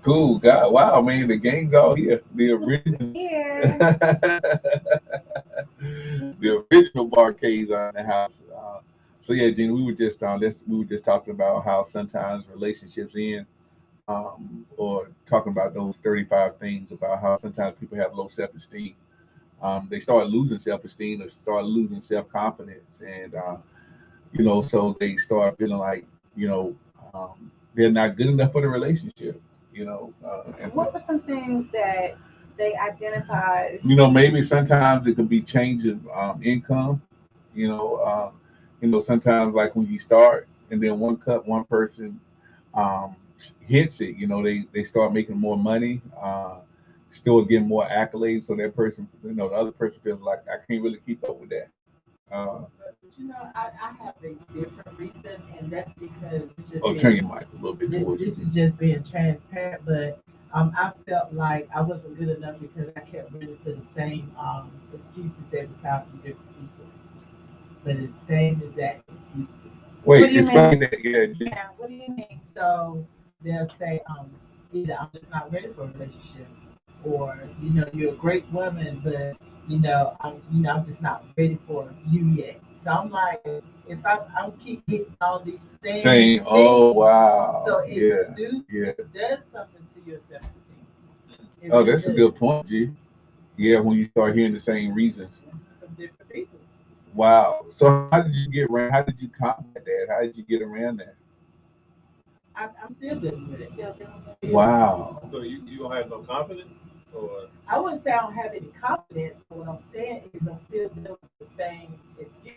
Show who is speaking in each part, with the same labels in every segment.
Speaker 1: Cool, God, wow, man, the gang's all here. The original,
Speaker 2: Yeah.
Speaker 1: the original barcades are in the house. So yeah, Gene, we were just talking about how sometimes relationships end, or talking about those 35 things about how sometimes people have low self-esteem. They start losing self-esteem or start losing self-confidence, and so they start feeling like you know they're not good enough for the relationship. And
Speaker 2: What were some things that they identified?
Speaker 1: maybe sometimes it could be change of income. You know, sometimes like when you start, and then one person um, hits it. They start making more money, still getting more accolades. So that person, the other person feels like I can't really keep up with that. Uh,
Speaker 3: But I have a different reason, and that's because it's just
Speaker 1: Turn
Speaker 3: being,
Speaker 1: your mic a little bit towards
Speaker 3: this
Speaker 1: you.
Speaker 3: is just being transparent. But I felt like I wasn't good enough because I kept running to the same excuses every time from different people, but it's the same exact excuses.
Speaker 2: What do
Speaker 1: Wait,
Speaker 2: you mean?
Speaker 1: explain that. Yeah,
Speaker 2: Yeah. What do you mean?
Speaker 3: So they'll say, either I'm just not ready for a relationship, or you're a great woman, but I'm just not ready for you yet. So I'm like, if I keep getting all these same
Speaker 1: saying, oh
Speaker 3: things,
Speaker 1: wow,
Speaker 3: so
Speaker 1: yeah, yeah.
Speaker 3: it does something to your self esteem. It
Speaker 1: Oh,
Speaker 3: really
Speaker 1: that's a good
Speaker 3: does.
Speaker 1: point, G. Yeah, when you start hearing the same reasons.
Speaker 3: From different people.
Speaker 1: Wow. So how did you get around? How did you combat that? How did you get around that?
Speaker 3: I'm still dealing with it.
Speaker 2: Still doing it.
Speaker 3: Still dealing with it.
Speaker 1: Wow.
Speaker 4: So you don't have no confidence, or
Speaker 3: I wouldn't say I don't have any confidence, but what I'm saying is I'm still dealing with the same excuses.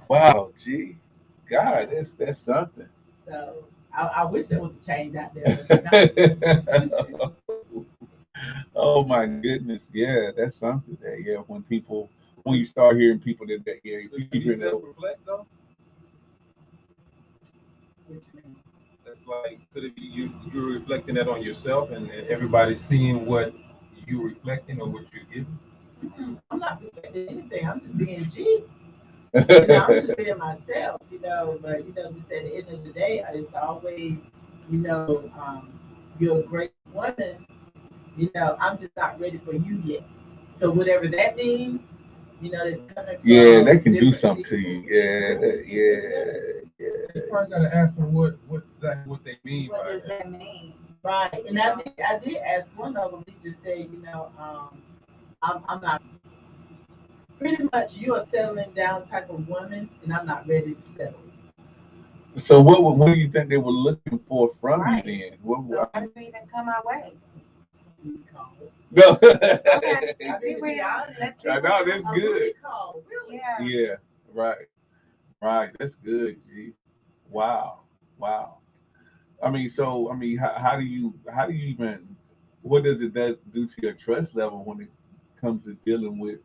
Speaker 1: Wow, G.
Speaker 3: Yeah.
Speaker 1: God, that's something.
Speaker 3: So I wish there was a change out there, but it's not.
Speaker 1: Oh my goodness. Yeah, that's something that yeah, when you start hearing people that yeah, if you
Speaker 4: do
Speaker 1: keep
Speaker 4: you
Speaker 1: hearing that
Speaker 4: self-reflect though?
Speaker 3: What you mean?
Speaker 4: That's like, could it be you're reflecting that on yourself, and everybody's seeing what you're reflecting or what you're giving?
Speaker 3: I'm not reflecting anything. I'm just being G. I'm just being myself. But just at the end of the day, it's always, you're a great woman. I'm just not ready for you yet. So whatever that means, that's coming
Speaker 1: Yeah,
Speaker 3: from
Speaker 1: that can do
Speaker 3: different
Speaker 1: something to
Speaker 3: people.
Speaker 1: you. Yeah,
Speaker 4: You
Speaker 1: yeah.
Speaker 4: probably gotta ask them what exactly what they mean
Speaker 2: What
Speaker 4: by
Speaker 2: does
Speaker 4: that.
Speaker 2: that mean?
Speaker 3: Right. And
Speaker 2: You know.
Speaker 3: I did ask one of them. He just said, I'm not pretty much you're a settling down type of woman, and I'm not ready to settle.
Speaker 1: So what do you think they were looking for from you
Speaker 2: Right.
Speaker 1: then?
Speaker 2: So
Speaker 1: I
Speaker 2: how
Speaker 1: mean,
Speaker 2: do you even come our way?
Speaker 3: Booty call.
Speaker 1: no.
Speaker 2: Okay.
Speaker 3: I
Speaker 2: Let's be
Speaker 3: mean, to be
Speaker 2: real.
Speaker 3: honest,
Speaker 2: Let's be
Speaker 1: I know
Speaker 2: real.
Speaker 1: that's
Speaker 3: a booty
Speaker 1: good.
Speaker 3: call, really.
Speaker 2: Yeah.
Speaker 1: Yeah, right, right. That's good, G. Wow, wow. How do you even what does it do to your trust level when it comes to dealing with?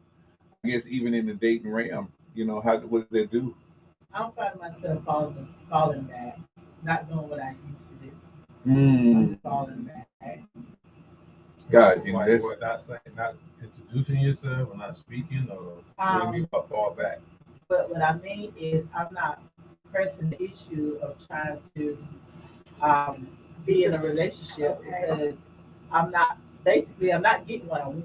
Speaker 1: I guess even in the dating realm, what does that do?
Speaker 3: I'm finding myself falling back, not doing what I used to do. I'm
Speaker 1: Mm,
Speaker 3: falling back.
Speaker 1: God,
Speaker 4: Like
Speaker 1: that's
Speaker 4: what? Not saying, not introducing yourself, or not speaking, or what do you mean
Speaker 3: Um,
Speaker 4: by fall back?
Speaker 3: but what I mean is, I'm not pressing the issue of trying to um, be in a relationship
Speaker 2: Okay.
Speaker 3: because I'm not getting what I want.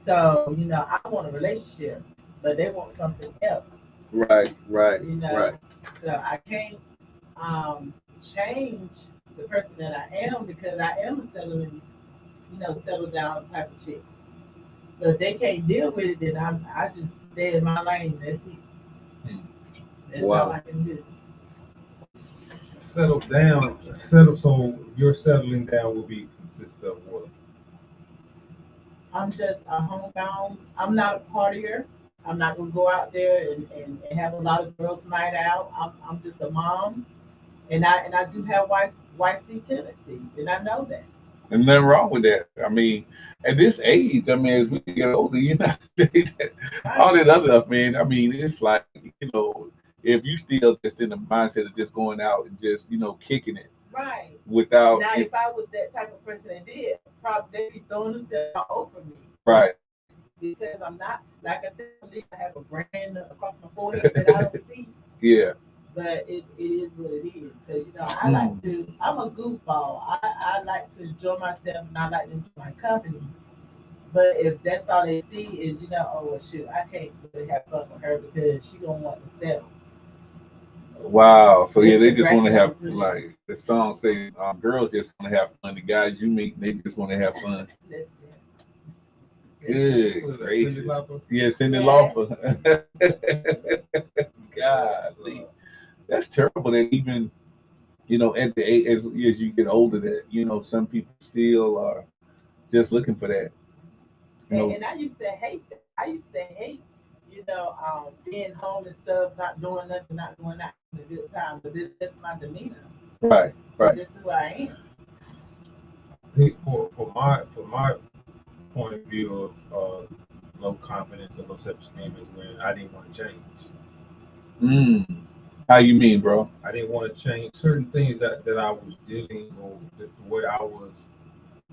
Speaker 3: So, I want a relationship, but they want something else,
Speaker 1: right, right,
Speaker 3: you
Speaker 1: right.
Speaker 3: know. So I can't change the person that I am because I am a settle down type of chick. But if they can't deal with it, then I just stay in my lane. That's it.
Speaker 4: Hmm.
Speaker 3: That's all
Speaker 1: Wow.
Speaker 3: I can do.
Speaker 4: Settle down, settle. So your settling down will be consist of what?
Speaker 3: I'm just a homebound. I'm not a partier. I'm not gonna go out there and have a lot of girls night out. I'm just a mom, and I do have wifely tendencies, and I know that.
Speaker 1: And nothing wrong with that. I mean, at this age, I mean, as we get older, all
Speaker 3: Right,
Speaker 1: that other stuff, man. I mean, it's like, if you still just in the mindset of just going out and just, kicking it
Speaker 3: right.
Speaker 1: without
Speaker 3: Now,
Speaker 1: it,
Speaker 3: if I was that type of person that did, probably they'd be throwing themselves all over me
Speaker 1: right.
Speaker 3: because I'm not like I tell you, I have a brand across my forehead that I don't see.
Speaker 1: Yeah,
Speaker 3: But it is what it is. Because, I like to, I'm a goofball. I like to enjoy myself and I like to enjoy my company. But if that's all they see is, oh, well, shoot, I can't really have fun with her because she don't want to settle.
Speaker 1: Wow. So yeah,
Speaker 3: It's
Speaker 1: they
Speaker 3: the
Speaker 1: just want to
Speaker 3: bracket
Speaker 1: have
Speaker 3: they put in.
Speaker 1: like the song say, girls just want to have fun. The guys you meet, they just want to have fun.
Speaker 3: That's it.
Speaker 1: Good
Speaker 4: What is that, Cindy
Speaker 1: gracious.
Speaker 4: Lauper?
Speaker 1: Yeah, Cindy
Speaker 2: Yes.
Speaker 1: Lauper. Golly, that's terrible. That even at the age as you get older, that some people still are just looking for that. You
Speaker 3: And,
Speaker 1: know,
Speaker 3: and I used to hate that. I used to hate, being home and stuff, not doing nothing, not doing that having a good time. But this that's my demeanor.
Speaker 1: right,
Speaker 3: It's
Speaker 1: right.
Speaker 3: just who I am.
Speaker 4: I think for my point of view of low confidence or low self-esteem is when I didn't want to change.
Speaker 1: Mm. How you mean, bro?
Speaker 4: I didn't want to change certain things that I was dealing or the way I was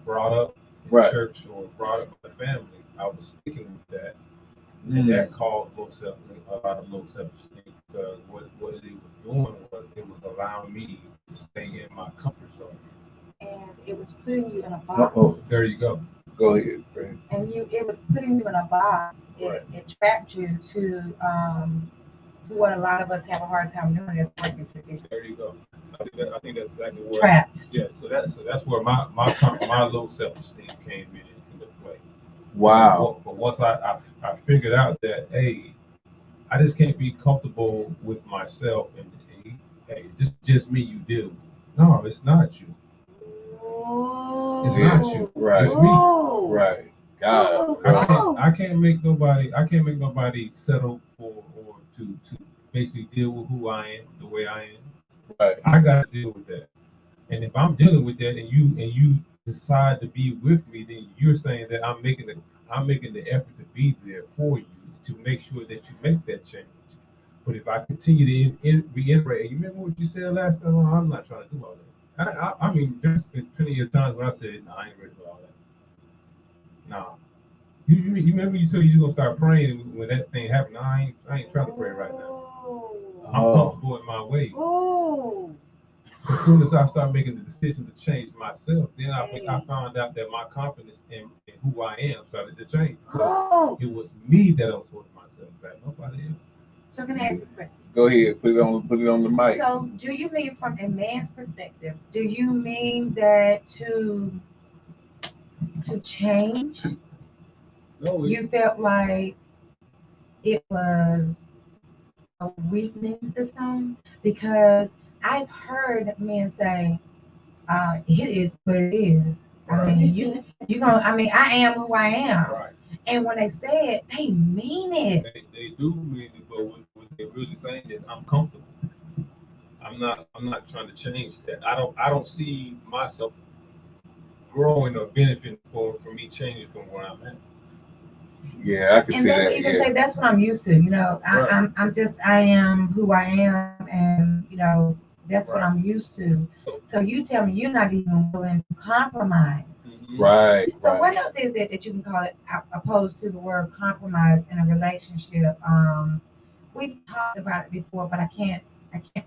Speaker 4: brought up in
Speaker 1: Right.
Speaker 4: church or brought up by the family. I was sticking with that, and
Speaker 1: Mm.
Speaker 4: that caused a lot of low self-esteem because what it was doing was it was allowing me to stay in my comfort zone.
Speaker 2: And it was putting you in a
Speaker 1: Uh-oh.
Speaker 2: box.
Speaker 4: There you go.
Speaker 1: Go ahead, Fred.
Speaker 2: And it was putting you in a box.
Speaker 4: Right.
Speaker 2: It trapped you to what a lot of us have a hard time doing is working together.
Speaker 4: There you go. I think that's exactly what.
Speaker 2: Trapped.
Speaker 4: Yeah. So that's where my low self-esteem came into play.
Speaker 1: Wow.
Speaker 4: But once I figured out that hey, I just can't be comfortable with myself and hey, this is just me. You deal with. No, it's not you. It's not you.
Speaker 1: Right.
Speaker 4: It's me.
Speaker 1: Right. God.
Speaker 4: I can't make nobody settle for or to basically deal with who I am the way I am.
Speaker 1: Right.
Speaker 4: I gotta deal with that. And if I'm dealing with that and you decide to be with me, then you're saying that I'm making the effort to be there for you to make sure that you make that change. But if I continue to reiterate, and you remember what you said last time? Oh, I'm not trying to do all that. I mean, there's been plenty of times when I said, "No, I ain't ready for all that." Nah. You remember you told you gonna start praying when that thing happened? No, I ain't trying to pray right now. I'm
Speaker 1: Oh.
Speaker 4: comfortable in my ways.
Speaker 2: Oh.
Speaker 4: As soon as I start making the decision to change myself, then I
Speaker 2: Hey.
Speaker 4: found out that my confidence in who I am started to change because
Speaker 2: Oh.
Speaker 4: it was me that was holding myself back, nobody else.
Speaker 2: So can I ask this question?
Speaker 1: Go ahead. Put it on the mic.
Speaker 2: So do you mean from a man's perspective? Do you mean that to change,
Speaker 4: No,
Speaker 2: you felt like it was a weakening system? Because I've heard men say, it is what it is. I mean, you gonna. I mean, I am who I am.
Speaker 4: right.
Speaker 2: And when they say it, they mean it.
Speaker 4: They do mean it, but what they're really saying is I'm comfortable. I'm not trying to change that. I don't see myself growing or benefiting from me changing from where I'm at.
Speaker 1: Yeah, I can
Speaker 2: And
Speaker 1: see
Speaker 2: they would
Speaker 1: that.
Speaker 2: even
Speaker 1: Yeah.
Speaker 2: say that's what I'm used to.
Speaker 4: Right.
Speaker 2: I am who I am, and that's what
Speaker 4: Right.
Speaker 2: I'm used to.
Speaker 4: So
Speaker 2: So you tell me you're not even willing to compromise.
Speaker 1: Right.
Speaker 2: So
Speaker 1: Right.
Speaker 2: what else is it that you can call it opposed to the word compromise in a relationship? We've talked about it before, but I can't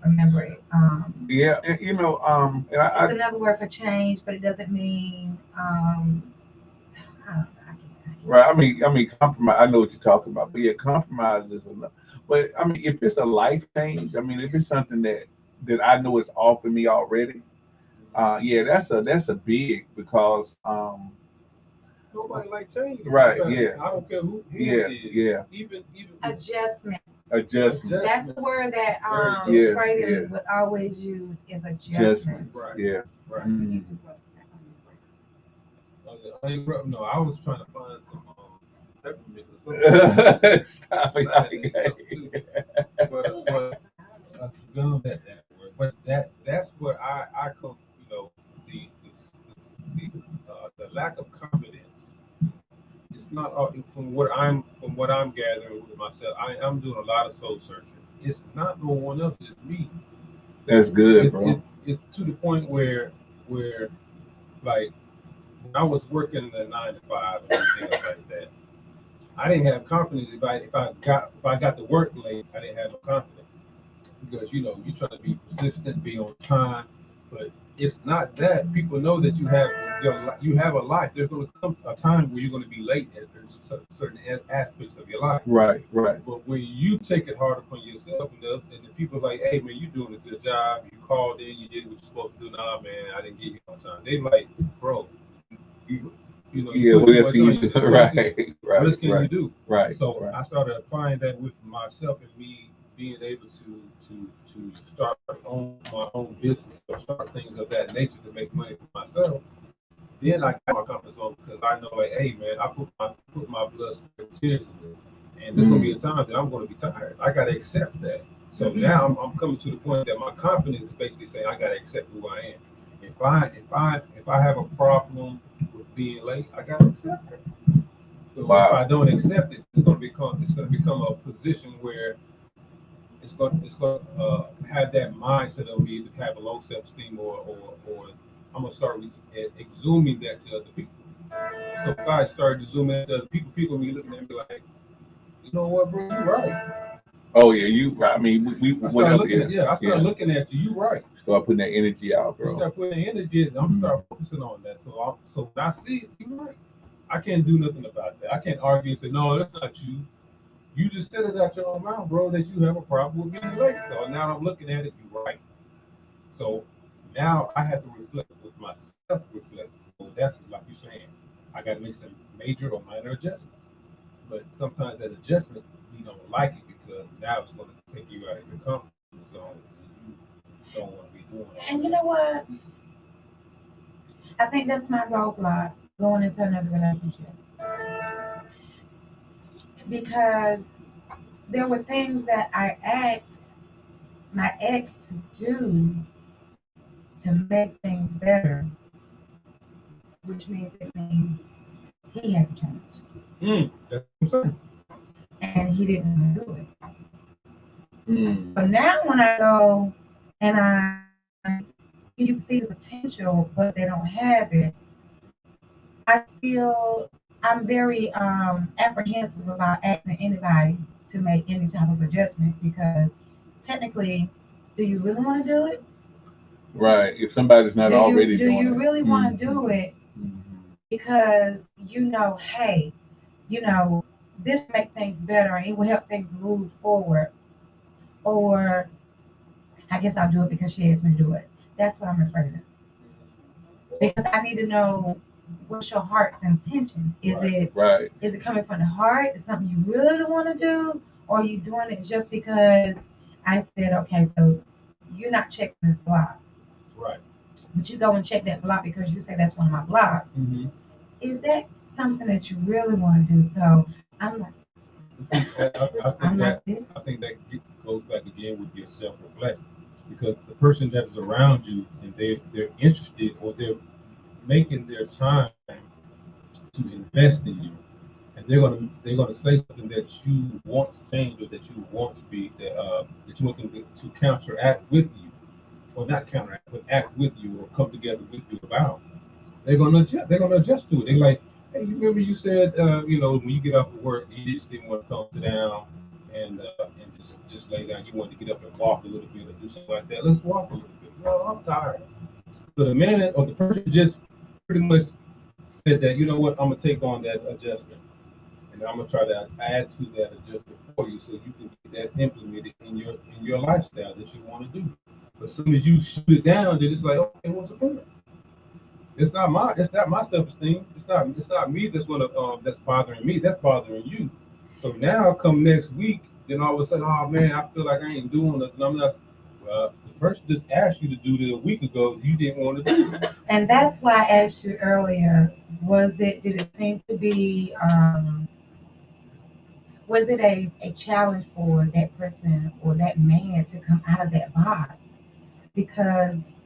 Speaker 2: remember it.
Speaker 1: Yeah. And
Speaker 2: It's another word for change, but it doesn't mean I don't know. I can't.
Speaker 1: right. I mean, compromise. I know what you're talking about, but yeah, compromise is enough. But I mean, if it's a life change, I mean, if it's something that I know is off of me already, yeah, that's a big because
Speaker 4: nobody like change.
Speaker 1: right. Yeah.
Speaker 4: I don't care who
Speaker 1: Yeah.
Speaker 4: it is.
Speaker 1: Yeah.
Speaker 4: Even
Speaker 2: Adjustments.
Speaker 1: Adjustment.
Speaker 2: That's the word that
Speaker 1: Yeah,
Speaker 2: Freddie
Speaker 1: yeah.
Speaker 2: would always use is
Speaker 1: Adjustments.
Speaker 2: adjustments.
Speaker 4: Right.
Speaker 1: Yeah.
Speaker 4: right.
Speaker 1: Mm.
Speaker 4: No, I was trying to find some peppermint or something.
Speaker 1: Stop it.
Speaker 4: I think something too. But I forgot that word. But that's where I come. The the lack of confidence. It's not from what I'm gathering with myself. I'm doing a lot of soul searching. It's not no one else. It's me.
Speaker 1: That's good,
Speaker 4: It's
Speaker 1: bro.
Speaker 4: it's to the point where like when I was working the 9 to 5 and things like that. I didn't have confidence if I got to work late. I didn't have no confidence. because you know you try to be persistent, be on time, but it's not that. People know that you have a life. There's going to come a time where you're going to be late at certain aspects of your life.
Speaker 1: Right, right.
Speaker 4: But when you take it hard upon yourself, and the people like, hey man, you're doing a good job. You called in, you did what you're supposed to do. Nah, man, I didn't get you on time. They like, bro, you know,
Speaker 1: Yeah,
Speaker 4: you
Speaker 1: what
Speaker 4: put too
Speaker 1: else
Speaker 4: much
Speaker 1: can
Speaker 4: on
Speaker 1: you do?
Speaker 4: yourself.
Speaker 1: Right,
Speaker 4: What
Speaker 1: right,
Speaker 4: else can you
Speaker 1: right,
Speaker 4: do?
Speaker 1: right.
Speaker 4: So
Speaker 1: right.
Speaker 4: I started applying that with myself and me being able to start my own business or start things of that nature to make money for myself. Then I got my comfort zone because I know, like, hey man, I put my blood, sweat, and tears in this, and there's gonna be a time that I'm gonna be tired. I gotta accept that. So now I'm coming to the point that my confidence is basically saying I gotta accept who I am. If I have a problem with being late, I gotta accept it. So if I don't accept it, it's gonna become a position where it's going to have that mindset of me to have a low self-esteem, or I'm gonna start exhuming that to other people. So if I start exhuming that to other people, people be looking at me like, you know what, bro, you right.
Speaker 1: Oh yeah, you. I mean, we
Speaker 4: I start
Speaker 1: whenever
Speaker 4: looking I start looking at you. You right.
Speaker 1: start putting that energy out,
Speaker 4: You
Speaker 1: bro.
Speaker 4: start putting the energy, and I'm start focusing on that. So when I see it, you right. I can't do nothing about that. I can't argue and say, no, that's not you. You just said it out your own mouth, bro, that you have a problem with being late. So now I'm looking at it, you're right. So now I have to reflect with myself, reflect. So that's like you're saying, I got to make some major or minor adjustments. But sometimes that adjustment, we don't like it because now it's going to take you out of your comfort zone. And you don't want to be doing it.
Speaker 2: And you know what? I think that's my roadblock going into another relationship. Because there were things that I asked my ex to do to make things better, which means it means he had to change.
Speaker 4: That's what I'm saying.
Speaker 2: And he didn't want to do it. But now when I go and you see the potential, but they don't have it, I feel I'm very apprehensive about asking anybody to make any type of adjustments because technically, do you really want to do it?
Speaker 1: Right. If somebody's not already
Speaker 2: Do
Speaker 1: doing
Speaker 2: you
Speaker 1: it.
Speaker 2: really want to do it because hey, this will make things better and it will help things move forward, or I guess I'll do it because she asked me to do it. That's what I'm afraid of. Because I need to know what's your heart's intention. Is it coming from the heart? Is something you really want to do? Or are you doing it just because I said, okay, so you're not checking this block.
Speaker 4: Right.
Speaker 2: But you go and check that block because you say that's one of my blocks.
Speaker 4: Mm-hmm.
Speaker 2: Is that something that you really want to do? So I'm like,
Speaker 4: I think that goes back again with your self-reflection, because the person that is around you and they're interested or they're making their time to invest in you, and they're gonna say something that you want to change or that you want to be that you want them to counteract with you, or not counteract but act with you or come together with you about. They're gonna adjust to it. They're like, hey, you remember you said, when you get off of work, you just didn't want to come sit down and just lay down. You wanted to get up and walk a little bit or do something like that. Let's walk a little bit. No, I'm tired. So the man or the person just pretty much said that, you know what, I'm gonna take on that adjustment, and I'm gonna try to add to that adjustment for you, so you can get that implemented in your lifestyle that you want to do. But as soon as you shoot it down, then it's like, okay, what's the point? It's not my self-esteem. It's not me that's bothering me. That's bothering you. So now come next week, then all of a sudden, oh man, I feel like I ain't doing nothing. I'm not. Well, the person just asked you to do it a week ago. You didn't want to do it.
Speaker 2: and that's why I asked you earlier. Did it seem to be? Was it a challenge for that person or that man to come out of that box because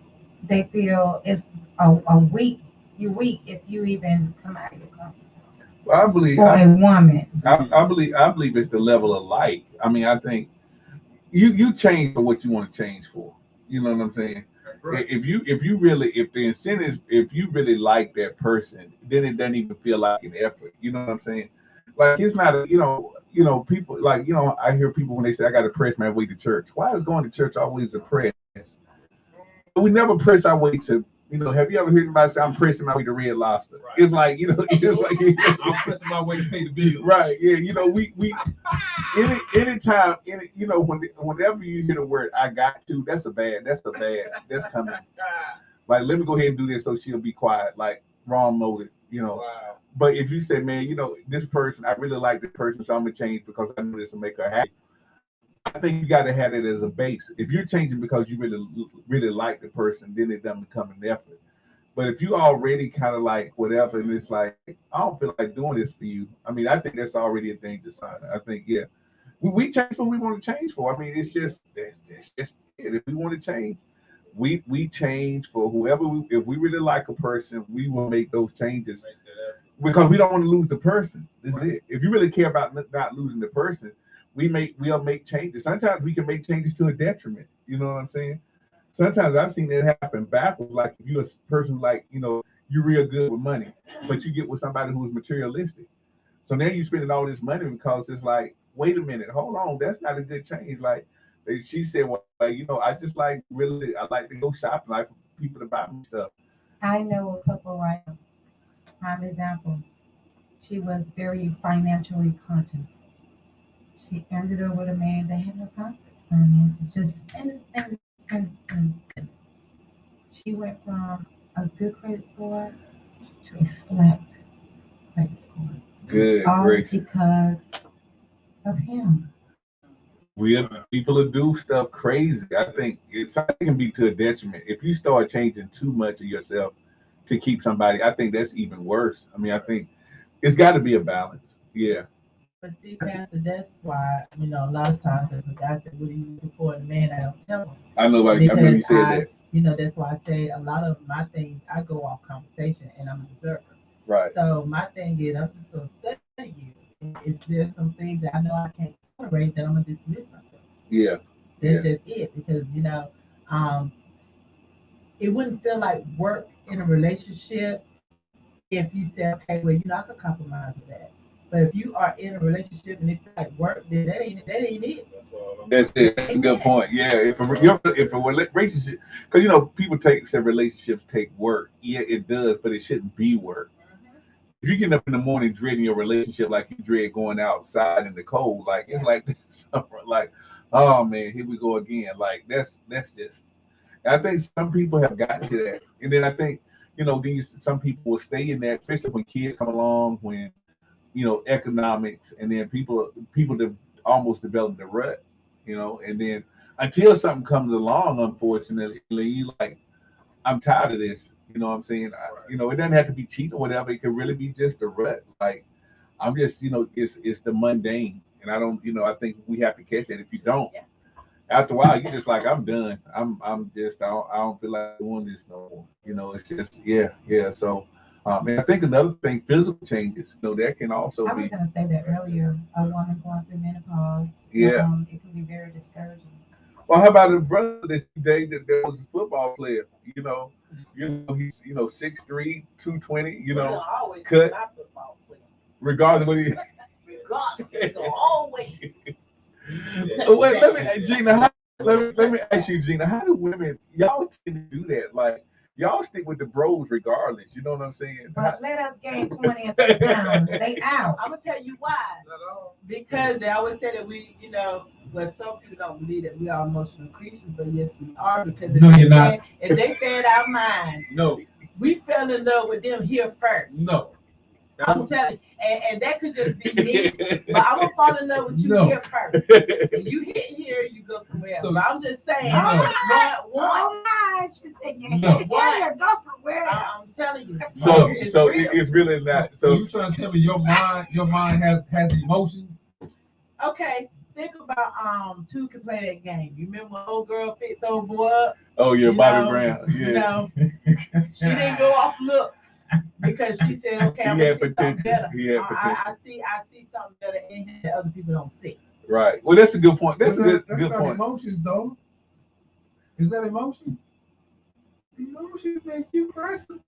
Speaker 2: they feel it's a weak, you're weak if you even come out of your comfort zone.
Speaker 1: Well, I believe
Speaker 2: For a woman.
Speaker 1: I believe it's the level of light. I mean, I think you change for what you want to change for. You know what I'm saying?
Speaker 4: Right.
Speaker 1: If the incentives, if you really like that person, then it doesn't even feel like an effort. You know what I'm saying? Like it's not, you know, people like, you know, I hear people when they say I got to press my way to church. Why is going to church always a press? We never press our way to, you know, have you ever heard anybody say I'm pressing my way to Red Lobster? Right. It's like, you know, it's like
Speaker 4: I'm pressing my way to pay the bill.
Speaker 1: Right. Yeah. You know, we anytime, you know, whenever you hear the word I got to, that's coming. Like, let me go ahead and do this so she'll be quiet. Like, wrong motive, you know.
Speaker 4: Wow.
Speaker 1: But if you say, man, you know, this person, I really like this person, so I'm gonna change because I know this will make her happy. I think you got to have it as a base. If you're changing because you really like the person, then it doesn't become an effort. But if you already kind of like whatever, and it's like, I don't feel like doing this for you. I mean, I think that's already a danger sign. I think, yeah, we change what we want to change for. I mean, it's just that's just it. If we want to change, we change for whoever. If we really like a person, we will make those changes because we don't want to lose the person. This is it. If you really care about not losing the person, we'll make changes. Sometimes we can make changes to a detriment. You know what I'm saying? Sometimes I've seen it happen backwards. Like if you're a person like, you know, you're real good with money, but you get with somebody who's materialistic. So now you're spending all this money because it's like, wait a minute, hold on, that's not a good change. Like she said, well, you know, I just like I like to go shopping, like for people to buy me stuff.
Speaker 2: I know a couple right now. Prime example. She was very financially conscious. She ended up with a man that had no concept of finances, just spend. She went from a good credit score to a flat credit score.
Speaker 1: Good
Speaker 2: All
Speaker 1: gracious.
Speaker 2: because of him.
Speaker 1: People will do stuff crazy. I think it can be to a detriment. If you start changing too much of yourself to keep somebody, I think that's even worse. I mean, I think it's got to be a balance. Yeah.
Speaker 3: But see, Pastor, that's why, you know, a lot of times if a guy said, what are you looking for in a man, I don't tell him.
Speaker 1: I know you said that.
Speaker 3: You know, that's why I say a lot of my things, I go off conversation and I'm an observer.
Speaker 1: Right.
Speaker 3: So my thing is, I'm just going to study you. And if there's some things that I know I can't tolerate, then I'm going to dismiss myself.
Speaker 1: Yeah.
Speaker 3: That's just it. Because, you know, it wouldn't feel like work in a relationship if you say, okay, well, you know, I could compromise with that. But if you are in a relationship and it feels like work, then that ain't it.
Speaker 1: That's it. That's a good point. Yeah, if a relationship, because you know people say relationships take work. Yeah, it does, but it shouldn't be work. If you get up in the morning dreading your relationship like you dread going outside in the cold, like it's like like, oh man, here we go again. Like that's just. I think some people have gotten to that, and then I think you know some people will stay in that, especially when kids come along, when you know economics, and then people almost develop the rut, you know, and then until something comes along, unfortunately, you like, I'm tired of this. You know what I'm saying? You know, it doesn't have to be cheating or whatever. It could really be just a rut. Like I'm just, you know, it's the mundane, and I don't, you know, I think we have to catch that. If you don't, after a while, you're just like, I'm done. I'm just, I don't feel like doing this no more. You know, it's just, yeah. So. And I think another thing, physical changes, you know, that can also
Speaker 2: I was going to say that earlier. A woman going through menopause, it can be very discouraging.
Speaker 1: Well, how about the brother that you dated that was a football player? You know, he's 6'3", 220. You know, cut. Regardless of what he.
Speaker 3: Regardless, always.
Speaker 1: Wait, let me ask you, Gina. How do women y'all tend to do that? Like. Y'all stick with the bros regardless. You know what I'm saying?
Speaker 2: But let us gain 20 and 30 pounds. They out.
Speaker 3: I'm going to tell you why. Because they always say that we, you know, but some people don't believe that we are emotional creatures, but yes, we are. Because if they fed our mind, we fell in love with them here first. I'm telling you, and that could just be me, but I'm gonna fall in love with you here first. When you hit here, you go somewhere else. So, but I'm just saying,
Speaker 2: she said, you hit here, go somewhere else.
Speaker 3: I'm telling you.
Speaker 1: So it's really not. So
Speaker 4: you trying to tell me your mind has emotions?
Speaker 3: Okay, think about Two can play that game. You remember when old girl fixed old boy up?
Speaker 1: Oh yeah, Bobby Brown. Yeah.
Speaker 3: You know, she didn't go off looks. Because she said, okay, I'm gonna see something better. I see something better in him that other people don't see.
Speaker 1: Right. Well, that's a good point. That's a good point.
Speaker 4: Emotions, though. Is that emotions? Emotions make you versatile.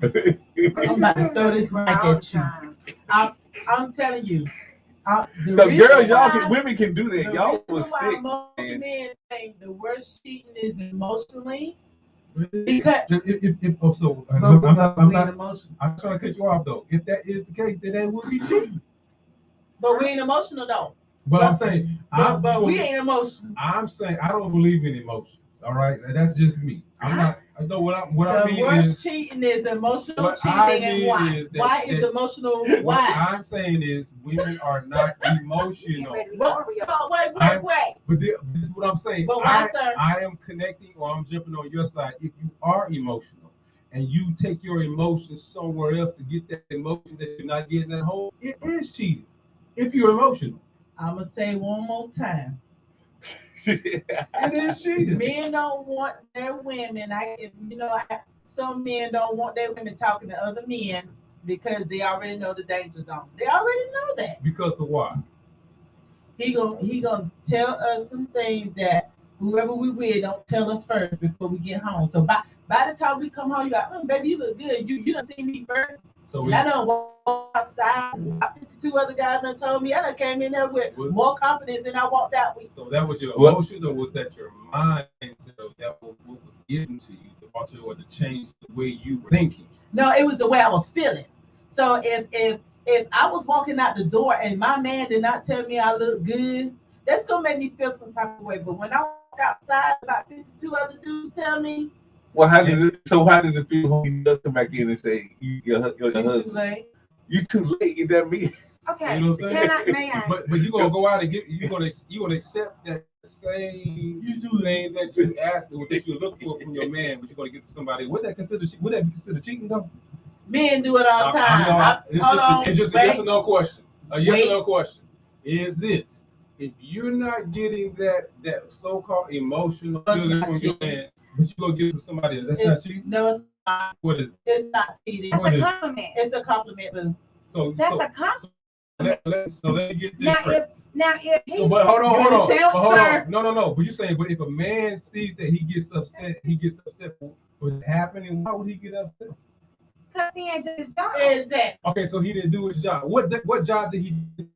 Speaker 3: I'm about to throw this mic at you. I'm telling you, The
Speaker 1: So
Speaker 3: reason
Speaker 1: girls, y'all
Speaker 3: why-
Speaker 1: can, women can do that.
Speaker 3: the
Speaker 1: Y'all will
Speaker 3: reason why
Speaker 1: stick.
Speaker 3: most
Speaker 1: Man.
Speaker 3: men think the worst cheating is emotionally
Speaker 4: If,
Speaker 3: because
Speaker 4: oh, so
Speaker 3: but,
Speaker 4: look,
Speaker 3: but
Speaker 4: I'm
Speaker 3: we ain't
Speaker 4: not.
Speaker 3: emotional.
Speaker 4: I'm trying to cut you off though. If that is the case, then they would be cheating.
Speaker 3: But we ain't emotional though.
Speaker 4: But I'm saying,
Speaker 3: But we ain't emotional.
Speaker 4: I'm saying I don't believe in emotions. All right, and that's just me. I'm not. I know what I
Speaker 3: The
Speaker 4: mean
Speaker 3: worst
Speaker 4: is
Speaker 3: cheating is emotional
Speaker 4: what
Speaker 3: cheating.
Speaker 4: I
Speaker 3: And
Speaker 4: mean
Speaker 3: why?
Speaker 4: is that-
Speaker 3: Why is
Speaker 4: that-
Speaker 3: emotional?
Speaker 4: what
Speaker 3: Why?
Speaker 4: I'm saying is women are not emotional.
Speaker 3: Wait.
Speaker 4: But this is what I'm saying.
Speaker 3: But why, sir?
Speaker 4: I am connecting, or I'm jumping on your side. If you are emotional and you take your emotions somewhere else to get that emotion that you're not getting at home, it is cheating. If you're emotional,
Speaker 3: I'm gonna say one more time.
Speaker 4: it is cheating.
Speaker 3: Men don't want their women. Some men don't want their women talking to other men because they already know the danger zone. They already know that.
Speaker 4: Because of why?
Speaker 3: He gonna tell us some things that whoever we with don't tell us first before we get home. So by the time we come home, you like, baby, you look good. You done see me first.
Speaker 4: So
Speaker 3: And I done walked outside. 52 other guys done told me I done came in there with more confidence than I walked out with.
Speaker 4: So that was your emotion, or was that your mindset? That was what was given to you to alter or to change the way you were thinking?
Speaker 3: No, it was the way I was feeling. So if I was walking out the door and my man did not tell me I look good, that's gonna make me feel some type of way. But when I walk outside, about 52 other dudes tell me,
Speaker 1: Well, how does it feel when he does come back in and say your
Speaker 3: "You
Speaker 1: husband?
Speaker 3: too late."
Speaker 1: You too late. That mean?
Speaker 2: Okay.
Speaker 4: You know what I'm saying?
Speaker 2: May I?
Speaker 4: But you're gonna go out and you're gonna accept that same thing that you asked or that you look for from your man, but you're gonna get from somebody. Would that be considered cheating though?
Speaker 3: Men do it all the time.
Speaker 4: It's just a yes or no question. A yes
Speaker 3: Wait.
Speaker 4: or no question. Is it if you're not getting that so-called emotional
Speaker 3: It's
Speaker 4: feeling
Speaker 3: not
Speaker 4: from your
Speaker 3: cheating.
Speaker 4: man, but you gonna get it from somebody else? That's not cheating.
Speaker 3: No, it's not.
Speaker 4: What is it?
Speaker 3: It's not cheating.
Speaker 2: That's
Speaker 4: What
Speaker 2: a
Speaker 4: is it?
Speaker 2: compliment.
Speaker 3: It's a compliment, boo.
Speaker 4: So
Speaker 2: That's
Speaker 4: so,
Speaker 2: a compliment.
Speaker 4: so let me get this
Speaker 2: Now
Speaker 4: straight.
Speaker 2: if he
Speaker 4: So, but hold on.
Speaker 3: Sandwich,
Speaker 4: Hold
Speaker 3: sir.
Speaker 4: on. No. But you're saying, but if a man sees that he gets upset for what's happening, why would he get upset?
Speaker 2: because he ain't do his job.
Speaker 3: Exactly.
Speaker 4: Okay, so he didn't do his job. What job did he do?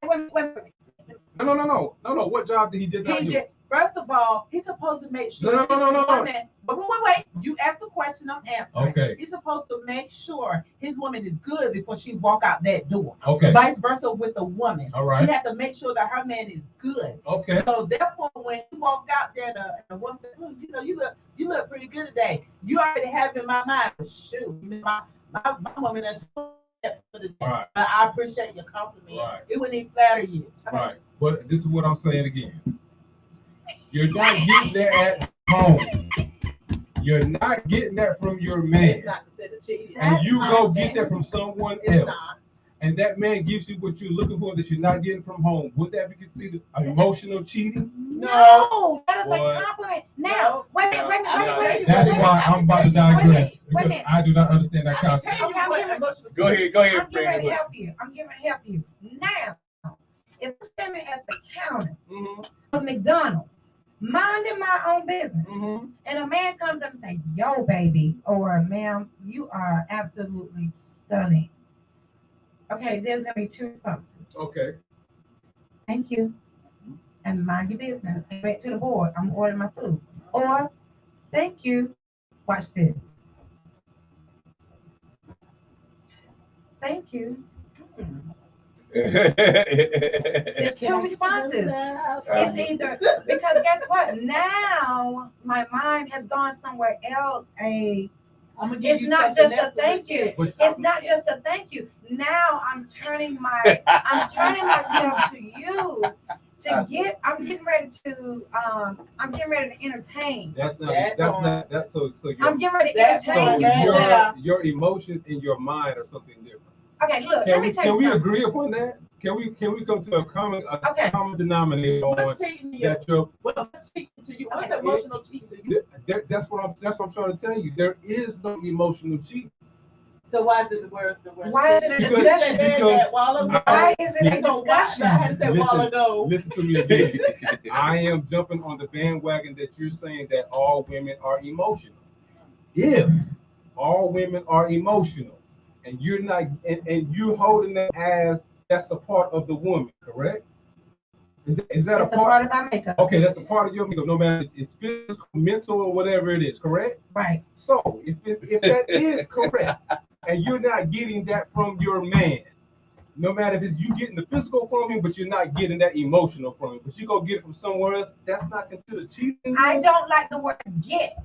Speaker 2: Okay, wait.
Speaker 4: No. What job did he not
Speaker 3: He
Speaker 4: do?
Speaker 3: did. First of all, he's supposed to make sure.
Speaker 4: No.
Speaker 3: Woman, but wait. You asked a question, I'm answering.
Speaker 4: Okay.
Speaker 3: He's supposed to make sure his woman is good before she walk out that door.
Speaker 4: Okay.
Speaker 3: Vice versa with the woman.
Speaker 4: All right.
Speaker 3: She has to make sure that her man is good.
Speaker 4: Okay.
Speaker 3: So therefore, when he walked out there, the woman said, you look pretty good today. You already have in my mind, shoot, my woman has told me that for the day.
Speaker 4: Right.
Speaker 3: But I appreciate your compliment.
Speaker 4: Right.
Speaker 3: It wouldn't even flatter you.
Speaker 4: Right. But this is what I'm saying again. You're not getting that at home. You're not getting that from your man.
Speaker 3: It's not considered cheating.
Speaker 4: And you go
Speaker 3: That's
Speaker 4: get
Speaker 3: not
Speaker 4: that from someone
Speaker 3: It's
Speaker 4: else.
Speaker 3: not.
Speaker 4: And that man gives you what you're looking for that you're not getting from home. Would that be considered emotional cheating?
Speaker 2: No, that is
Speaker 4: Boy.
Speaker 2: a compliment. Now, wait a minute.
Speaker 4: That's why I'm about to digress.
Speaker 2: Wait a
Speaker 4: Because
Speaker 2: minute.
Speaker 4: I do not understand that
Speaker 3: Tell
Speaker 4: concept.
Speaker 3: you
Speaker 2: Okay, I'm
Speaker 3: what
Speaker 2: giving-
Speaker 3: emotional
Speaker 1: Go
Speaker 3: cheating-
Speaker 1: ahead,
Speaker 2: I'm getting ready to
Speaker 1: Frank.
Speaker 2: help you. Now, if I'm standing at the counter
Speaker 4: Mm-hmm.
Speaker 2: of McDonald's, minding my own business,
Speaker 4: Mm-hmm.
Speaker 2: and a man comes up and say, "Yo, baby," or "Ma'am, you are absolutely stunning." Okay, there's gonna be two responses.
Speaker 4: Okay.
Speaker 2: Thank you, and mind your business. And back to the board. I'm ordering my food. Or, thank you. Watch this. Thank you. There's two responses. It's either because guess what? Now my mind has gone somewhere else.
Speaker 3: I'm gonna give
Speaker 2: It's
Speaker 3: you
Speaker 2: not
Speaker 3: something
Speaker 2: just a
Speaker 3: else to
Speaker 2: thank
Speaker 3: look
Speaker 2: you.
Speaker 3: at.
Speaker 2: It's not just a thank you. Now I'm turning myself to you I'm getting ready to entertain.
Speaker 4: That's not.
Speaker 3: That
Speaker 4: That's
Speaker 3: part.
Speaker 4: not. That's so. So your,
Speaker 2: I'm getting ready to
Speaker 3: That
Speaker 4: so
Speaker 2: entertain
Speaker 3: part,
Speaker 2: you.
Speaker 3: right there.
Speaker 4: your emotions and your mind are something different.
Speaker 2: Okay, look,
Speaker 4: Can
Speaker 2: let
Speaker 4: we
Speaker 2: me tell you
Speaker 4: can we
Speaker 2: something.
Speaker 4: agree upon that? Can we come to a common
Speaker 2: Okay.
Speaker 4: common denominator on
Speaker 3: What's cheating to you?
Speaker 4: that your
Speaker 3: What's cheating to you? What's
Speaker 2: Okay.
Speaker 3: emotional cheating to you?
Speaker 4: that's what I'm trying to tell you. There is no emotional cheating.
Speaker 3: So why is it the word?
Speaker 2: Why is it a
Speaker 4: Because-
Speaker 2: discussion?
Speaker 4: because-
Speaker 2: Why is it a
Speaker 3: So why?
Speaker 2: discussion?
Speaker 3: I had to say a while ago.
Speaker 4: Listen to me again. I am jumping on the bandwagon that you're saying that all women are emotional. If all women are emotional, and you're not, and you're holding that as that's a part of the woman, correct? Is that
Speaker 2: It's
Speaker 4: a
Speaker 2: a part
Speaker 4: part?
Speaker 2: of our makeup.
Speaker 4: Okay, that's a part of your makeup, no matter it's physical, mental, or whatever it is, correct?
Speaker 2: Right.
Speaker 4: So if that is correct, and you're not getting that from your man, no matter if it's you getting the physical from him, but you're not getting that emotional from him, but you go get it from somewhere else, that's not considered cheating.
Speaker 2: I don't like the word get.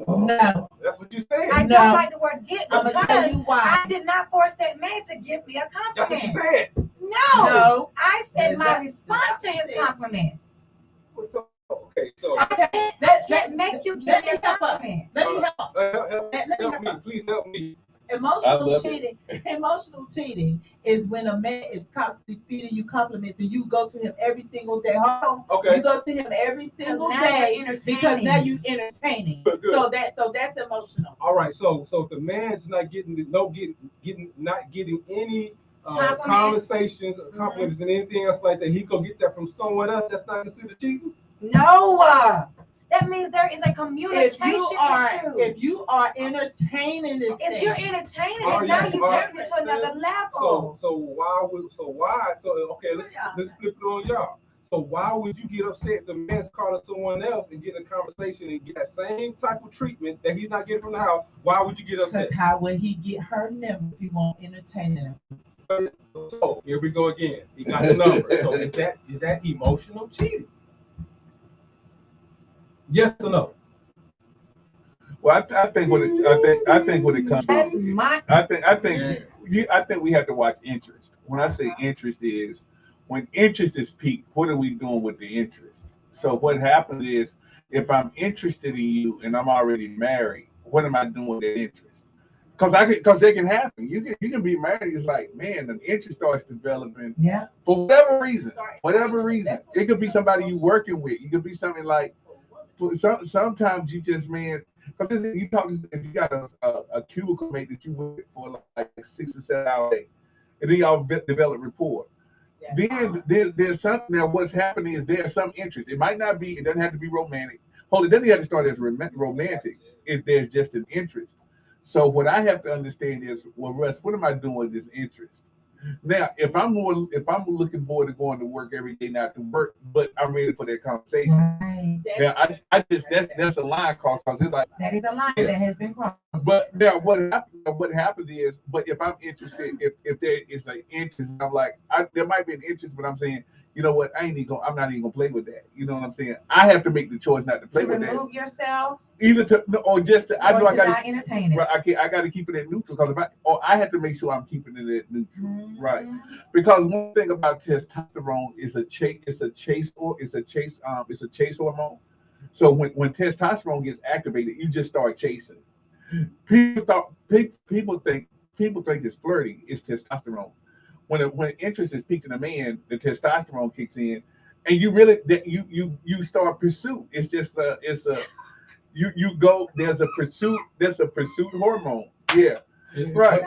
Speaker 3: No.
Speaker 4: That's what you said.
Speaker 2: I
Speaker 3: No.
Speaker 2: don't like the word get
Speaker 3: I'm
Speaker 2: because
Speaker 3: gonna tell you why.
Speaker 2: I did not force that man to give me a
Speaker 4: That's what you
Speaker 2: compliment.
Speaker 4: said.
Speaker 2: No.
Speaker 3: No.
Speaker 2: I said my
Speaker 3: That-
Speaker 2: response to his
Speaker 3: that's-
Speaker 2: compliment.
Speaker 4: So, okay, so
Speaker 3: Okay.
Speaker 2: I can't make you give
Speaker 3: let
Speaker 2: me
Speaker 3: me
Speaker 2: a
Speaker 3: help us.
Speaker 2: compliment.
Speaker 3: Let me help.
Speaker 4: help me, please help me.
Speaker 1: I
Speaker 3: Emotional
Speaker 1: love
Speaker 3: cheating. Emotional cheating is when a man is constantly feeding you compliments and you go to him every single day. Hold on.
Speaker 4: Okay.
Speaker 3: You go to him every single
Speaker 2: now
Speaker 3: day
Speaker 2: you're
Speaker 3: because now
Speaker 2: entertaining.
Speaker 3: you entertaining.
Speaker 4: Good.
Speaker 3: So that's emotional.
Speaker 4: All right, so if the man's not getting not getting any
Speaker 2: Compliments.
Speaker 4: conversations, compliments, and anything else like that, he go get that from someone else. That's not considered cheating.
Speaker 2: No. That means there is a communication issue.
Speaker 3: If you are entertaining this
Speaker 2: If
Speaker 3: thing,
Speaker 2: you're entertaining
Speaker 4: Are
Speaker 2: it, now
Speaker 4: you-
Speaker 2: you're
Speaker 4: are-
Speaker 2: taking it to another level.
Speaker 4: So okay, let's flip it on y'all. So why would you get upset if the man's calling someone else and get a conversation and get that same type of treatment that he's not getting from the house? Why would you get upset?
Speaker 3: because how will he get her number if you won't entertain him?
Speaker 4: So here we go again. He got the number. So is that emotional cheating? Yes or no?
Speaker 1: Well, I think when it comes
Speaker 2: That's
Speaker 1: to
Speaker 2: my.
Speaker 1: I think we have to watch interest. When I say interest is when interest is peaked, what are we doing with the interest? So what happens is if I'm interested in you and I'm already married, what am I doing with that interest? Because they can happen. You can be married. It's like, man, the interest starts developing
Speaker 2: Yeah.
Speaker 1: for whatever reason. Whatever reason, it could be somebody you working with. It could be something like. Sometimes you just because you talk if you got a cubicle mate that you with for like 6 or 7 hours a day, and then y'all develop rapport. Then there's something now. What's happening is there's some interest. It might not be. It doesn't have to be romantic. It doesn't have to start as romantic. If there's just an interest. So what I have to understand is, well, Russ, what am I doing with this interest? Now, if I'm looking forward to going to work every day, not to work, but I'm ready for that conversation.
Speaker 2: Right.
Speaker 1: Now, I just that's a line cross because it's like
Speaker 2: That is a line that has been crossed.
Speaker 1: but now what happens is, but if I'm interested, if there is an interest, I'm like, there might be an interest, but I'm saying, you know what, I'm not even gonna play with that. You know what I'm saying? I have to make the choice not to play
Speaker 2: To
Speaker 1: with that.
Speaker 2: remove yourself
Speaker 1: Either to or just to, I know
Speaker 2: or
Speaker 1: I
Speaker 2: to
Speaker 1: gotta
Speaker 2: not entertain it.
Speaker 1: right, I gotta keep it at neutral because I have to make sure I'm keeping it at neutral.
Speaker 2: Mhm.
Speaker 1: Right. Because one thing about testosterone is it's a chase hormone. So when testosterone gets activated, you just start chasing. People think it's flirting. It's testosterone. When interest is peaked in a man, the testosterone kicks in, and you start pursuit. It's just you go. There's a pursuit hormone. Yeah. Right.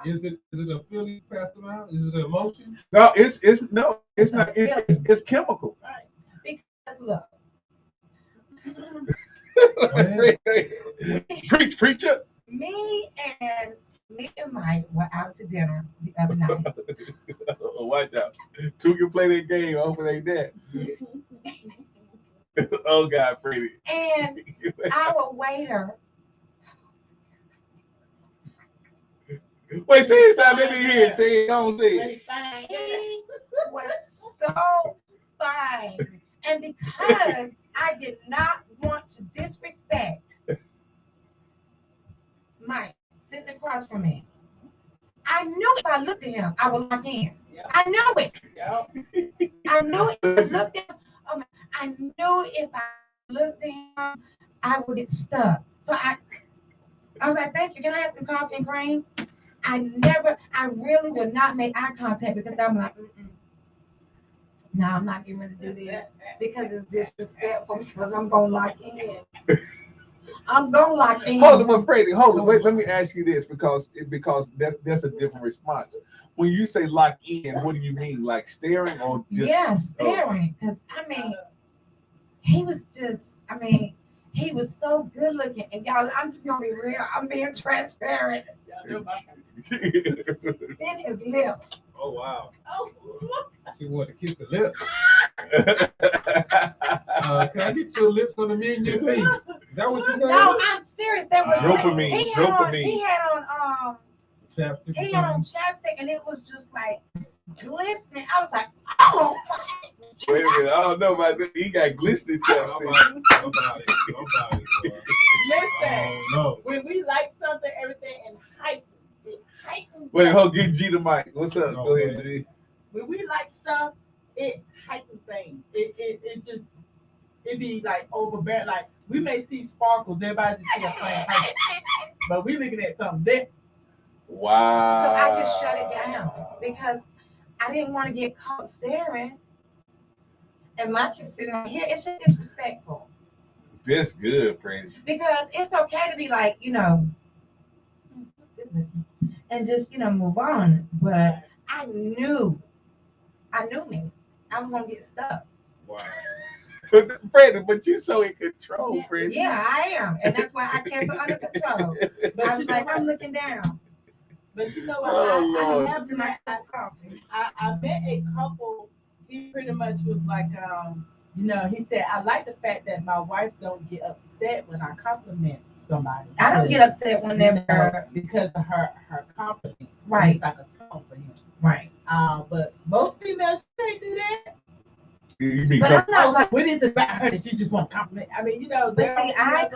Speaker 4: Is it a feeling passed around? Is it an emotion?
Speaker 1: No, it's not. It's chemical.
Speaker 2: Right. Because look,
Speaker 1: Preacher.
Speaker 2: me and Mike were out to dinner the other night.
Speaker 1: Watch out. Two can play that game. I hope it ain't that. Oh God, Brady.
Speaker 2: And our waiter,
Speaker 1: Wait, say it, son. Let me hear it. Say it. Don't say it.
Speaker 2: he was so fine. And because I did not want to disrespect Mike sitting across from me, I knew if I looked at him, I would lock in. I knew it. I knew if I looked at him, I knew if I looked at him, I would get stuck. So I was like, thank you. Can I have some coffee and cream? I really would not make eye contact because I'm like, no, I'm not getting ready to do this because it's disrespectful because I'm going to lock in. I'm going to lock in.
Speaker 1: Hold on, Brady. Hold on. Wait, let me ask you this because that's a different response. When you say lock in, what do you mean? Like staring or just?
Speaker 2: Yeah, staring. Because, he was so good looking. And y'all, I'm just going to be real. I'm being transparent. In his lips.
Speaker 4: Oh wow.
Speaker 3: Oh,
Speaker 4: She wanted to kiss the lips. Can I get your lips on the menu, please? Is that what you saying?
Speaker 2: No, I'm serious. That was
Speaker 1: Dopamine,
Speaker 2: he had on
Speaker 1: dopamine.
Speaker 2: he had on
Speaker 4: Chapstick.
Speaker 2: he had on chapstick and it was just like glistening. I was like, oh my.
Speaker 1: Wait a minute, I don't know about this. He got glistening chapstick.
Speaker 4: Somebody, boy.
Speaker 3: listen.
Speaker 4: Oh no.
Speaker 3: When we like something, everything and heightens. It heightens.
Speaker 1: Wait,
Speaker 3: us.
Speaker 1: hold, get G the mic. What's up?
Speaker 4: No,
Speaker 1: Go ahead,
Speaker 4: man.
Speaker 1: G.
Speaker 3: When we like stuff, it heightens things. It just it be like overbearing. Like we may see sparkles, everybody just see a plain height, but we looking at something different.
Speaker 1: Wow.
Speaker 2: So I just shut it down because I didn't want to get caught staring. And my kids sitting right here, it's just disrespectful.
Speaker 1: That's good, friend.
Speaker 2: Because it's okay to be like, you know, and just, you know, move on. But I knew me. I was gonna get stuck.
Speaker 4: Wow.
Speaker 1: Brandon, but you so in control, friend.
Speaker 2: Yeah, I am. And that's why I kept it under control.
Speaker 3: But
Speaker 2: I
Speaker 3: you
Speaker 2: was
Speaker 3: know
Speaker 2: like,
Speaker 3: what?
Speaker 2: I'm looking down.
Speaker 3: But you know what?
Speaker 1: Oh,
Speaker 3: I
Speaker 1: Lord.
Speaker 3: have
Speaker 2: To my
Speaker 3: met,
Speaker 2: cup of coffee.
Speaker 3: I met a couple. He pretty much was like, you know, he said, I like the fact that my wife don't get upset when I compliment somebody.
Speaker 2: I don't get upset whenever.
Speaker 3: Because of her confidence.
Speaker 2: Right.
Speaker 3: It's like a tone for him.
Speaker 2: Right.
Speaker 3: But most females can't do that.
Speaker 1: You mean
Speaker 2: But I'm not like,
Speaker 3: What is it about her that you just want to compliment? I mean, you know,
Speaker 2: but see, I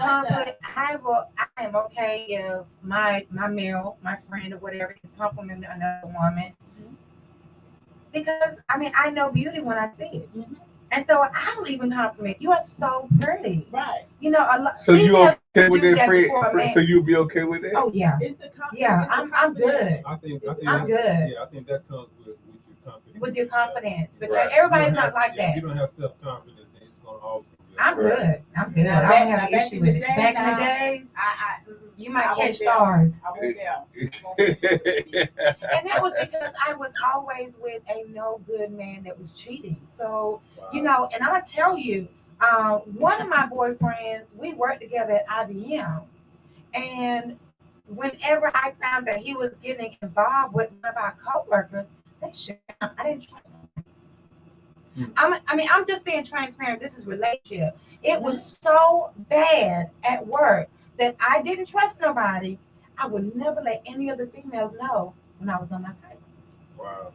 Speaker 2: am okay if my male, my friend or whatever is complimenting another woman. Because I mean I know beauty when I see it.
Speaker 3: Mhm.
Speaker 2: And so I'll even compliment you are so pretty.
Speaker 3: Right.
Speaker 2: You know, a lot
Speaker 1: So you okay with
Speaker 2: do
Speaker 1: that,
Speaker 2: that
Speaker 1: friend?
Speaker 2: before a man.
Speaker 1: So you'll be okay with that?
Speaker 2: Oh yeah.
Speaker 3: It's the confidence.
Speaker 2: Yeah, I'm good.
Speaker 4: I think
Speaker 2: I'm
Speaker 4: that's-
Speaker 2: good.
Speaker 4: Yeah, I think that comes with your confidence.
Speaker 2: With your confidence. Because
Speaker 1: Right.
Speaker 2: everybody's
Speaker 4: You don't
Speaker 2: not like
Speaker 4: if
Speaker 2: that.
Speaker 4: you don't have self-confidence, then it's gonna always be.
Speaker 2: I'm good. I'm good.
Speaker 3: Now,
Speaker 2: I don't
Speaker 3: back-
Speaker 2: have
Speaker 3: now,
Speaker 2: an
Speaker 3: back
Speaker 2: issue
Speaker 3: in
Speaker 2: with
Speaker 3: the
Speaker 2: it.
Speaker 3: day
Speaker 2: Back in
Speaker 3: now,
Speaker 2: the days, you might
Speaker 3: I
Speaker 2: catch
Speaker 3: went there.
Speaker 2: stars.
Speaker 3: I went there.
Speaker 2: And that was because I was always with a no good man that was cheating. So, you know, and I'm gonna tell you, one of my boyfriends, we worked together at IBM, and whenever I found that he was getting involved with one of our coworkers, they shut down. I didn't trust him. I'm just being transparent. This is relationship. It was so bad at work that I didn't trust nobody. I would never let any of the females know when I was on my side.
Speaker 4: Wow.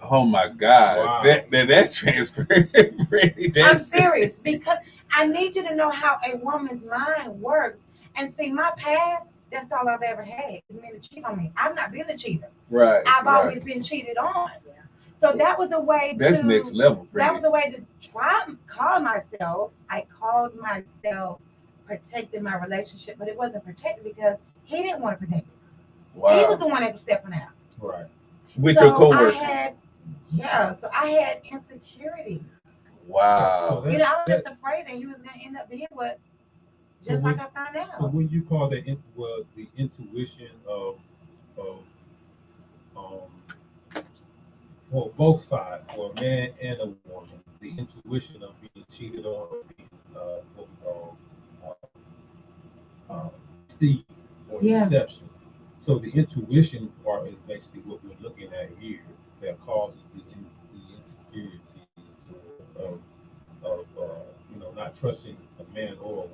Speaker 1: Oh my God.
Speaker 4: Wow.
Speaker 1: That's transparent. Really,
Speaker 2: I'm
Speaker 1: that's
Speaker 2: serious because I need you to know how a woman's mind works. And see, my past, that's all I've ever had is men to cheat on me. I've not been a cheater.
Speaker 1: right.
Speaker 2: I've
Speaker 1: right.
Speaker 2: always been cheated on. So that was a way
Speaker 1: That's
Speaker 2: to
Speaker 1: next level,
Speaker 2: that was
Speaker 1: friend.
Speaker 2: a way to try call myself. I called myself protecting my relationship, but it wasn't protected because he didn't want to protect it. He was
Speaker 1: Wow.
Speaker 2: the one that was stepping out.
Speaker 4: Right.
Speaker 1: With
Speaker 2: So
Speaker 1: your coworkers.
Speaker 2: so I had insecurities.
Speaker 1: Wow.
Speaker 4: So
Speaker 2: You know, I was just afraid that you was gonna end up being what just
Speaker 4: So
Speaker 2: like I found out.
Speaker 4: So when you call that the intuition of well, both sides, for a man and a woman, the intuition of being cheated on, or being what we call deceived or
Speaker 2: Yeah.
Speaker 4: deception. So the intuition part is basically what we're looking at here that causes the insecurities of not trusting a man or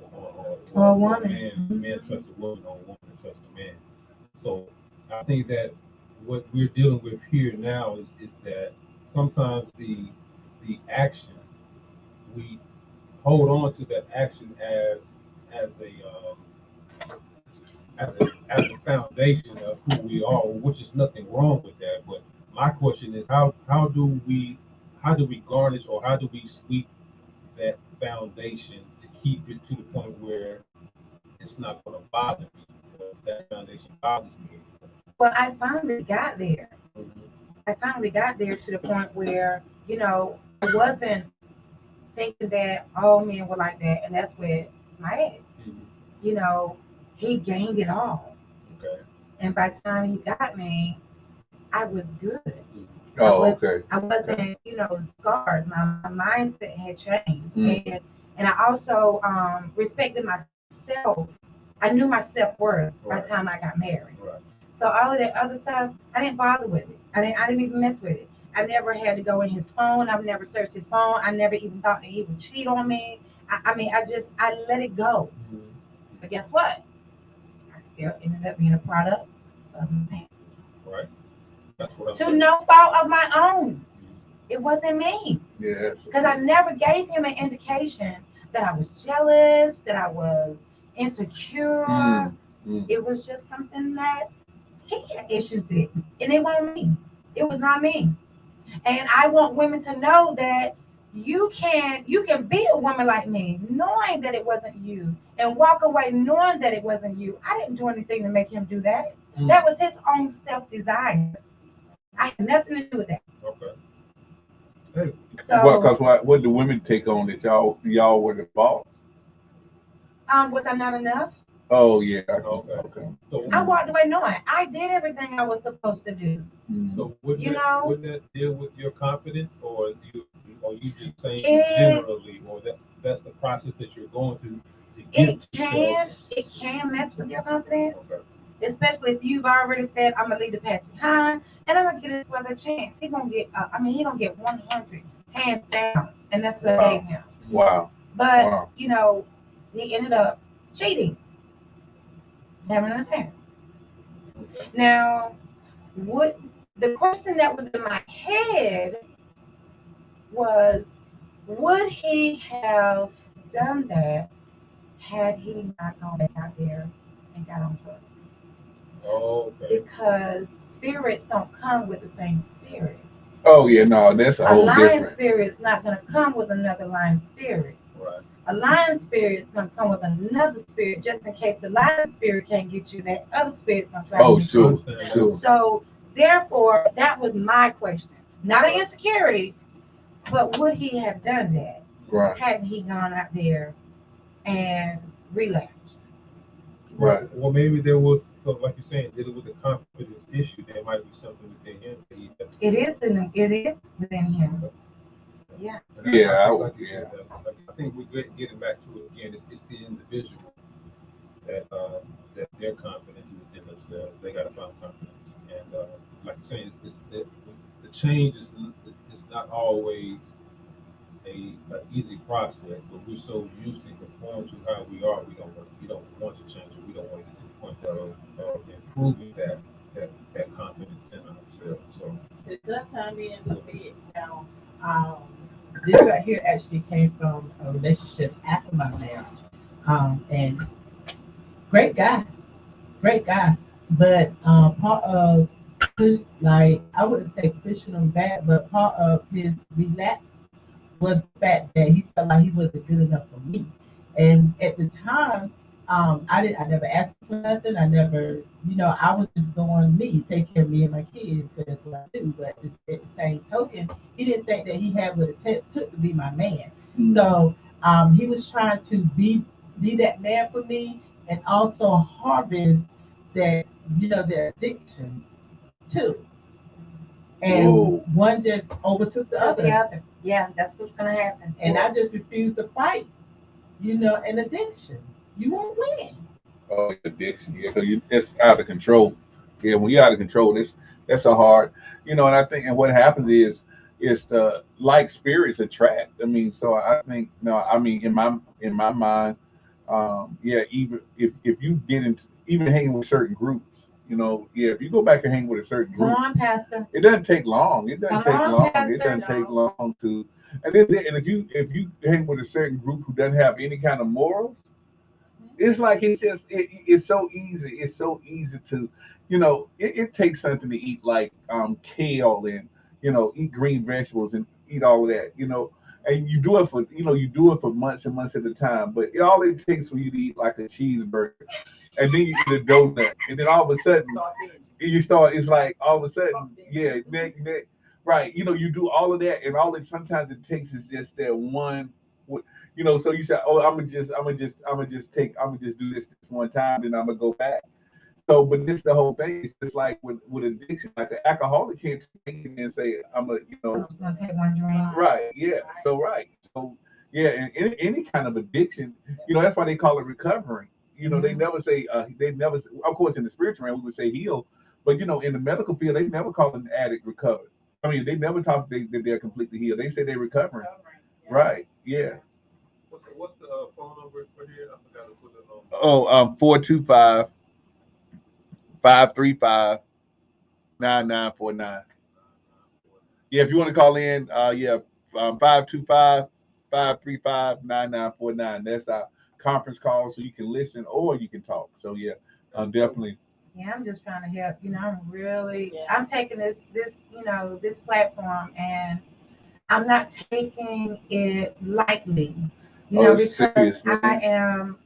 Speaker 2: Or a woman.
Speaker 4: A man trusts a woman or a woman trusts a man. So I think that what we're dealing with here now is that sometimes the action, we hold on to that action as a foundation of who we are, which is nothing wrong with that. But my question is how do we garnish, or how do we sweep that foundation to keep it to the point where it's not going to bother me, or that foundation bothers me?
Speaker 2: But I finally got there.
Speaker 1: Mhm.
Speaker 2: I finally got there to the point where, you know, I wasn't thinking that all men were like that, and that's where my ex, you know, he gained it all.
Speaker 4: Okay.
Speaker 2: And by the time he got me, I was good.
Speaker 1: Oh, okay.
Speaker 2: I wasn't, you know, scarred. My mindset had changed.
Speaker 1: Mm.
Speaker 2: And I also respected myself. I knew my self-worth by the
Speaker 4: Right.
Speaker 2: time I got married.
Speaker 4: Right.
Speaker 2: So all of that other stuff, I didn't bother with it. I didn't even mess with it. I never had to go in his phone. I've never searched his phone. I never even thought that he would cheat on me. I let it go.
Speaker 4: Mhm.
Speaker 2: But guess what? I still ended up being a product of my parents.
Speaker 4: Right. That's what I'm
Speaker 2: To
Speaker 4: saying.
Speaker 2: no fault of my own.
Speaker 4: Mhm.
Speaker 2: It wasn't me.
Speaker 1: Yes.
Speaker 2: Because I never gave him an indication that I was jealous, that I was insecure.
Speaker 1: Mm.
Speaker 2: It was just something that he had issues with. And it wasn't me. It was not me. And I want women to know that you can be a woman like me, knowing that it wasn't you, and walk away knowing that it wasn't you. I didn't do anything to make him do that. That was his own self-desire. I had nothing to do with that.
Speaker 4: Okay. Hey.
Speaker 1: Because
Speaker 2: So,
Speaker 1: what do women take on that y'all were the fault?
Speaker 2: was I not enough?
Speaker 1: Oh yeah.
Speaker 4: Okay.
Speaker 1: Okay.
Speaker 4: So,
Speaker 2: I walked away knowing I did everything I was supposed to do.
Speaker 1: Mm.
Speaker 4: so wouldn't
Speaker 2: You know,
Speaker 4: wouldn't that deal with your confidence, or you just saying
Speaker 2: it
Speaker 4: generally, or that's the process that you're going through to get
Speaker 2: it
Speaker 4: yourself?
Speaker 2: can mess with your confidence,
Speaker 4: Okay.
Speaker 2: especially if you've already said I'm gonna leave the past behind and I'm gonna get his brother a chance. He gonna get 100 hands down, and that's what I
Speaker 1: Wow.
Speaker 2: gave him.
Speaker 1: Wow.
Speaker 2: But
Speaker 1: Wow.
Speaker 2: he ended up cheating, having an affair.
Speaker 4: Okay.
Speaker 2: Now, would the question that was in my head was, would he have done that had he not gone back out there and got on drugs?
Speaker 4: Oh, okay.
Speaker 2: Because spirits don't come with the same spirit.
Speaker 1: Oh yeah. No, that's a
Speaker 2: A
Speaker 1: whole
Speaker 2: lion
Speaker 1: different.
Speaker 2: spirit is not going to come with another lion spirit.
Speaker 4: Right.
Speaker 2: A lion spirit is going to come with another spirit just in case the lion spirit can't get you. That other spirit's going to try
Speaker 1: Oh
Speaker 2: to get
Speaker 1: sure.
Speaker 4: Understand that.
Speaker 1: Sure.
Speaker 2: you. So therefore, that was my question. Not an insecurity, but would he have done that
Speaker 1: Right.
Speaker 2: hadn't he gone out there and relapsed?
Speaker 1: Right.
Speaker 4: Well, maybe there was, so like you're saying, dealing with the confidence issue, there might be something within him that he has.
Speaker 2: It is within him. Yeah.
Speaker 4: And
Speaker 1: Yeah.
Speaker 4: I think, like you
Speaker 1: Yeah.
Speaker 4: said, I think we're getting back to it again. It's the individual that their confidence is within themselves. They got to find confidence, and like you're saying, the change is not always a easy process, but we're so used to conform to how we are, we don't want to change it. We don't want to get to the point of improving that confidence in ourselves. So
Speaker 3: Could I chime in a little bit now? Um, this right here actually came from a relationship after my marriage. And great guy. But part of like I wouldn't say pushing him back, but part of his relapse was the fact that he felt like he wasn't good enough for me. And at the time, I never asked for nothing. I never, I was just doing me, take care of me and my kids, because that's what I do. But at the same token, he didn't think that he had what it took to be my man.
Speaker 1: Mm.
Speaker 3: So he was trying to be that man for me, and also harvest that, the addiction too. And
Speaker 1: Whoa.
Speaker 3: one just overtook the
Speaker 2: So the
Speaker 3: other.
Speaker 2: other. Yeah, that's what's going to happen.
Speaker 3: And I just refused to fight, an addiction. You won't win.
Speaker 1: Oh, addiction. Yeah, because it's out of control. Yeah, when you're out of control, that's a hard. And I think, and what happens is the like spirits attract. I mean, so I think no. I mean, in my mind, yeah. Even if you get into even hanging with certain groups, yeah. If you go back and hang with a certain
Speaker 2: Come
Speaker 1: group,
Speaker 2: on, Pastor.
Speaker 1: it doesn't take long. It doesn't
Speaker 2: Come
Speaker 1: take
Speaker 2: on,
Speaker 1: long. It
Speaker 2: Pastor.
Speaker 1: doesn't take long to. And this, and if you hang with a certain group who doesn't have any kind of morals, it's like it's so easy. It's so easy to, it takes something to eat like kale and eat green vegetables and eat all of that, and you do it for months and months at a time. But all it takes for you to eat like a cheeseburger, and then you eat a donut, and then all of a sudden you start. It's like all of a sudden, yeah, right. You do all of that, and all it sometimes it takes is just that one. So you say, "Oh, I'm gonna just do this one time, then I'm gonna go back." So, but this the whole thing. It's just like with addiction, like an alcoholic can't drink and then say, "I'm a,"
Speaker 2: I'm just going to take one drink.
Speaker 1: right, yeah. So right, so yeah, and any kind of addiction, that's why they call it recovering. They never say, of course, in the spiritual realm we would say heal, But in the medical field, they never call an addict recovered. I mean, they never talk that they're completely healed. They say they're recovering. Right? Yeah.
Speaker 4: What's the phone number for here? I forgot to put it on.
Speaker 1: Oh, 425-535-9949. Yeah, if you want to call in, 525-535-9949. That's our conference call, so you can listen or you can talk. So yeah, definitely.
Speaker 2: Yeah, I'm just trying to help. I'm taking this platform, and I'm not taking it lightly. Because
Speaker 1: Serious.
Speaker 2: I'm